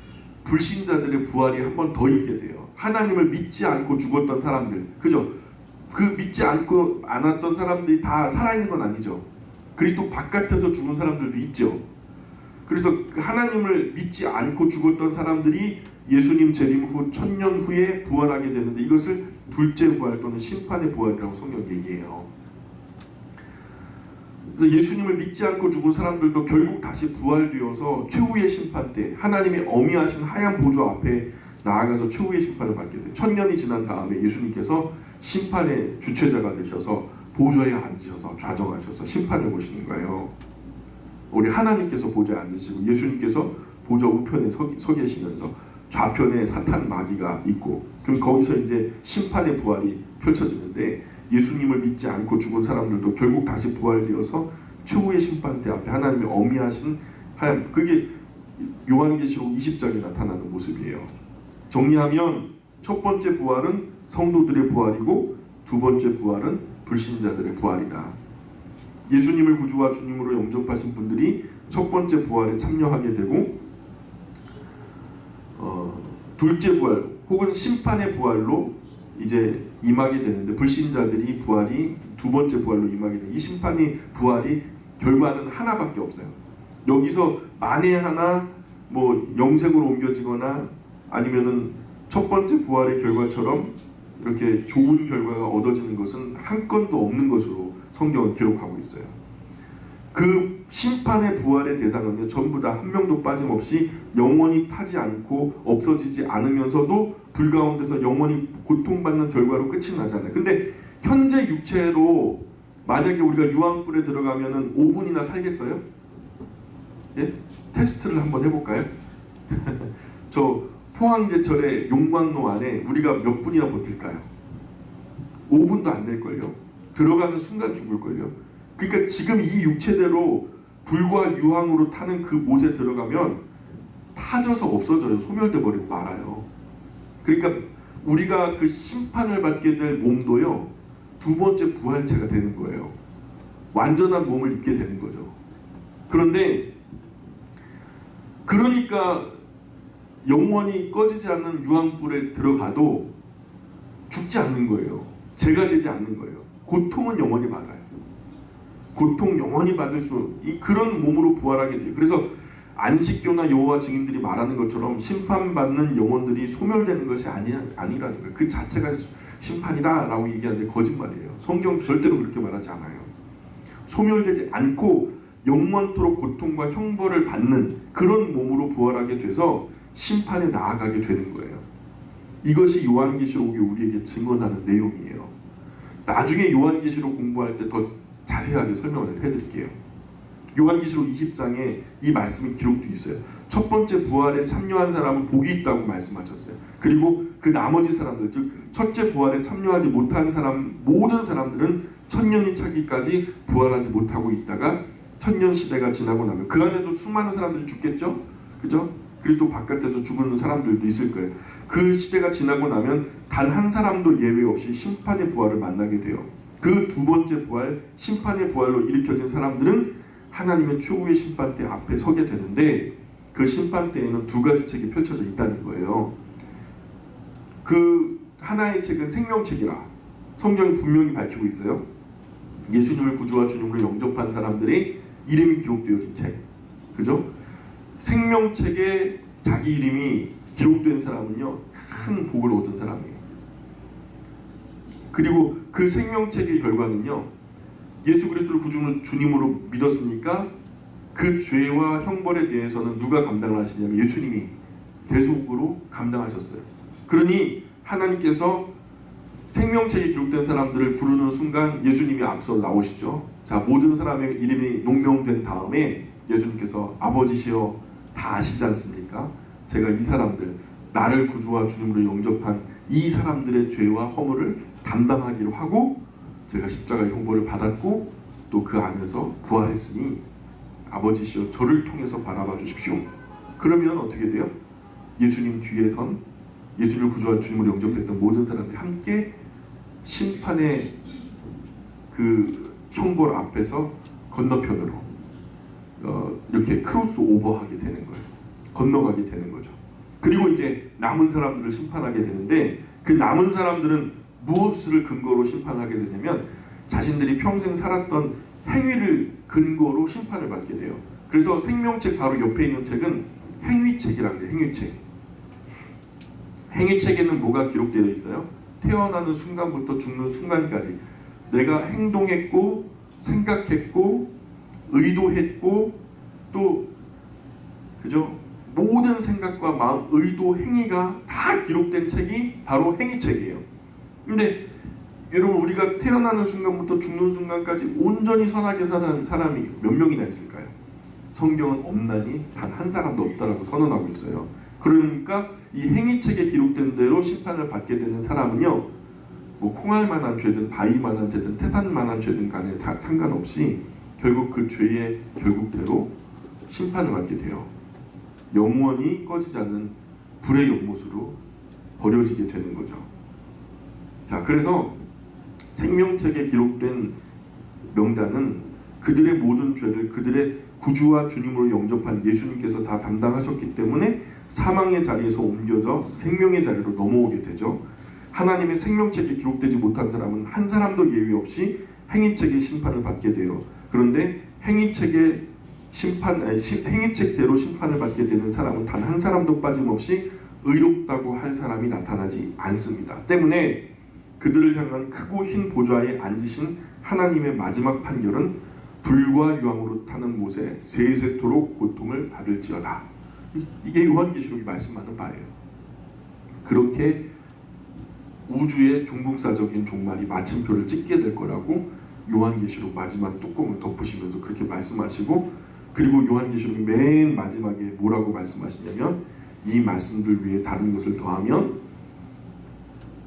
불신자들의 부활이 한 번 더 있게 돼요. 하나님을 믿지 않고 죽었던 사람들, 그죠? 그 믿지 않았던 사람들이 다 살아있는 건 아니죠. 그리스도 바깥에서 죽은 사람들도 있죠. 그래서 하나님을 믿지 않고 죽었던 사람들이 예수님 재림 후 1000년 후에 부활하게 되는데 이것을 둘째 부활 또는 심판의 부활이라고 성경이 얘기해요. 그래서 예수님을 믿지 않고 죽은 사람들도 결국 다시 부활되어서 최후의 심판 때 하나님의 어미하신 하얀 보좌 앞에 나아가서 최후의 심판을 받게 돼요. 1000년이 지난 다음에 예수님께서 심판의 주체자가 되셔서 보좌에 앉으셔서 좌정하셔서 심판을 보시는 거예요. 우리 하나님께서 보좌에 앉으시고 예수님께서 보좌 우편에 서 계시면서 좌편에 사탄 마귀가 있고, 그럼 거기서 이제 심판의 부활이 펼쳐지는데 예수님을 믿지 않고 죽은 사람들도 결국 다시 부활되어서 최후의 심판 때 앞에 하나님의 어미하신 하얀, 그게 요한계시록 20장에 나타나는 모습이에요. 정리하면 첫 번째 부활은 성도들의 부활이고 두 번째 부활은 불신자들의 부활이다. 예수님을 구주와 주님으로 영접하신 분들이 첫 번째 부활에 참여하게 되고 둘째 부활 혹은 심판의 부활로 이제 임하게 되는데, 불신자들이 부활이 두 번째 부활로 임하게 돼. 이 심판의 부활이 결과는 하나밖에 없어요. 여기서 만에 하나 뭐 영생으로 옮겨지거나 아니면은 첫 번째 부활의 결과처럼 이렇게 좋은 결과가 얻어지는 것은 한 건도 없는 것으로 성경은 기록하고 있어요. 그 심판의 부활의 대상은요, 전부 다 한 명도 빠짐없이 영원히 타지 않고 없어지지 않으면서도 불 가운데서 영원히 고통받는 결과로 끝이 나잖아요. 근데 현재 육체로 만약에 우리가 유황불에 들어가면은 5분이나 살겠어요? 예? 테스트를 한번 해볼까요? 저 포항제철의 용광로 안에 우리가 몇 분이나 버틸까요? 5분도 안 될걸요? 들어가는 순간 죽을걸요? 그러니까 지금 이 육체대로 불과 유황으로 타는 그 못에 들어가면 타져서 없어져요. 소멸돼 버리고 말아요. 그러니까 우리가 그 심판을 받게 될 몸도요, 두 번째 부활체가 되는 거예요. 완전한 몸을 입게 되는 거죠. 그런데 그러니까 영원히 꺼지지 않는 유황불에 들어가도 죽지 않는 거예요. 죄가 되지 않는 거예요. 고통은 영원히 받아요. 고통 영원히 받을 그런 몸으로 부활하게 돼요. 그래서 안식교나 여호와 증인들이 말하는 것처럼 심판받는 영혼들이 소멸되는 것이 아니라는 거예요. 그 자체가 심판이다라고 얘기하는데 거짓말이에요. 성경 절대로 그렇게 말하지 않아요. 소멸되지 않고 영원토록 고통과 형벌을 받는 그런 몸으로 부활하게 돼서 심판에 나아가게 되는 거예요. 이것이 요한계시록이 우리에게 증언하는 내용이에요. 나중에 요한계시록 공부할 때 더 자세하게 설명을 해드릴게요. 요한계시록 20장에 이 말씀이 기록되어 있어요. 첫 번째 부활에 참여한 사람은 복이 있다고 말씀하셨어요. 그리고 그 나머지 사람들, 즉 첫째 부활에 참여하지 못한 사람, 모든 사람들은 천년이 차기까지 부활하지 못하고 있다가 천년 시대가 지나고 나면 그 안에도 수많은 사람들이 죽겠죠? 그죠? 그리스도 바깥에서 죽는 사람들도 있을 거예요. 그 시대가 지나고 나면 단 한 사람도 예외 없이 심판의 부활을 만나게 돼요. 그 두 번째 부활, 심판의 부활로 일으켜진 사람들은 하나님의 최후의 심판 때 앞에 서게 되는데, 그 심판 때에는 두 가지 책이 펼쳐져 있다는 거예요. 그 하나의 책은 생명책이라 성경이 분명히 밝히고 있어요. 예수님을 구주와 주님으로 영접한 사람들의 이름이 기록되어진 책, 그죠? 생명책에 자기 이름이 기록된 사람은요, 큰 복을 얻은 사람이에요. 그리고 그 생명책의 결과는요, 예수 그리스도를 구주로 주님으로 믿었으니까 그 죄와 형벌에 대해서는 누가 감당을 하시냐면 예수님이 대속으로 감당하셨어요. 그러니 하나님께서 생명책에 기록된 사람들을 부르는 순간 예수님이 앞서 나오시죠. 자, 모든 사람의 이름이 농명된 다음에 예수님께서 아버지시여 다 아시지 않습니까? 제가 이 사람들, 나를 구주와 주님으로 영접한 이 사람들의 죄와 허물을 담당하기로 하고 제가 십자가의 형벌을 받았고 또 그 안에서 부활했으니 아버지시여 저를 통해서 바라봐 주십시오. 그러면 어떻게 돼요? 예수님 뒤에 선 예수님을 구주와 주님으로 영접했던 모든 사람들이 함께 심판의 그 형벌 앞에서 건너편으로 이렇게 크로스 오버하게 되는 거예요. 건너가게 되는 거죠. 그리고 이제 남은 사람들을 심판하게 되는데, 그 남은 사람들은 무엇을 근거로 심판하게 되냐면 자신들이 평생 살았던 행위를 근거로 심판을 받게 돼요. 그래서 생명책 바로 옆에 있는 책은 행위책이라고 해요. 행위책. 행위책에는 뭐가 기록되어 있어요? 태어나는 순간부터 죽는 순간까지 내가 행동했고 생각했고 의도했고 또 그죠? 모든 생각과 마음, 의도, 행위가 다 기록된 책이 바로 행위책이에요. 근데 여러분 우리가 태어나는 순간부터 죽는 순간까지 온전히 선하게 사는 사람이 몇 명이나 있을까요? 성경은 없나니 단 한 사람도 없다라고 선언하고 있어요. 그러니까 이 행위책에 기록된 대로 심판을 받게 되는 사람은요, 뭐 콩알만한 죄든 바위만한 죄든 태산만한 죄든 간에 상관없이 결국 그 죄의 결국대로 심판을 받게 돼요. 영원히 꺼지지 않는 불의 연못으로 버려지게 되는 거죠. 자, 그래서 생명책에 기록된 명단은 그들의 모든 죄를 그들의 구주와 주님으로 영접한 예수님께서 다 담당하셨기 때문에 사망의 자리에서 옮겨져 생명의 자리로 넘어오게 되죠. 하나님의 생명책에 기록되지 못한 사람은 한 사람도 예외 없이 행위책의 심판을 받게 돼요. 그런데 행위책대로 심판을 받게 되는 사람은 단 한 사람도 빠짐없이 의롭다고 할 사람이 나타나지 않습니다. 때문에 그들을 향한 크고 흰 보좌에 앉으신 하나님의 마지막 판결은 불과 유황으로 타는 못에 세세토록 고통을 받을지어다. 이게 요한계시록이 말씀하는 바예요. 그렇게 우주의 중봉사적인 종말이 마침표를 찍게 될 거라고 요한계시록 마지막 뚜껑을 덮으시면서 그렇게 말씀하시고, 그리고 요한계시록이 맨 마지막에 뭐라고 말씀하시냐면 이 말씀들 위에 다른 것을 더하면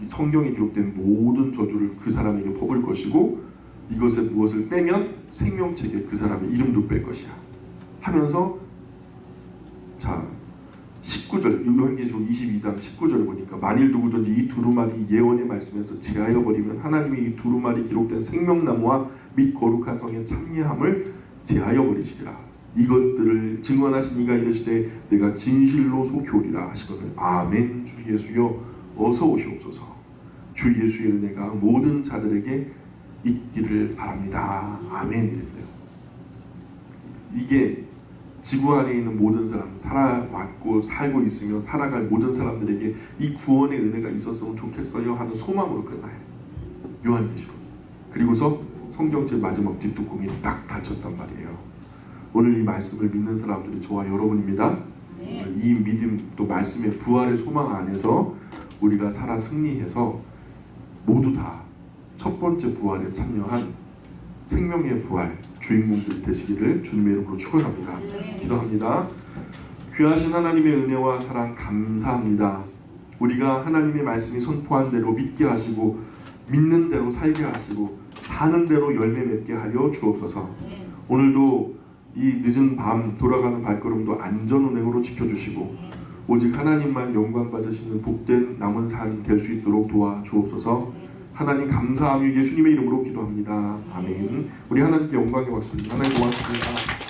성경에 기록된 모든 저주를 그 사람에게 퍼부을 것이고 이것에 무엇을 빼면 생명책에 그 사람의 이름도 뺄 것이야 하면서, 자 19절 요한계시록 22장 19절을 보니까 만일 누구든지 이 두루마리 예언의 말씀에서 제하여 버리면 하나님이 이 두루마리 기록된 생명나무와 및 거룩한 성의 참여함을 제하여 버리시리라. 이것들을 증언하신 이가 이르시되 내가 진실로 속히오리라 하시거늘. 아멘. 주 예수여 어서 오시옵소서. 주 예수의 은혜가 모든 자들에게 있기를 바랍니다. 아멘. 이랬어요. 이게 지구 안에 있는 모든 사람, 살아왔고 살고 있으며 살아갈 모든 사람들에게 이 구원의 은혜가 있었으면 좋겠어요 하는 소망으로 끝나요. 요한계시록. 그리고서 성경책 마지막 뒷뚜껑이 딱 닫혔단 말이에요. 오늘 이 말씀을 믿는 사람들이 저와 여러분입니다. 이 믿음 또 말씀의 부활의 소망 안에서 우리가 살아 승리해서 모두 다 첫 번째 부활에 참여한 생명의 부활 주인공들 되시기를 주님의 이름으로 축원합니다. 기도합니다. 귀하신 하나님의 은혜와 사랑 감사합니다. 우리가 하나님의 말씀이 선포한 대로 믿게 하시고 믿는 대로 살게 하시고 사는 대로 열매 맺게 하여 주옵소서. 오늘도 이 늦은 밤 돌아가는 발걸음도 안전운행으로 지켜주시고 오직 하나님만 영광 받으시는 복된 남은 삶 될 수 있도록 도와주옵소서. 하나님 감사하며 예수님의 이름으로 기도합니다. 아멘. 우리 하나님께 영광의 박수. 하나님 고맙습니다.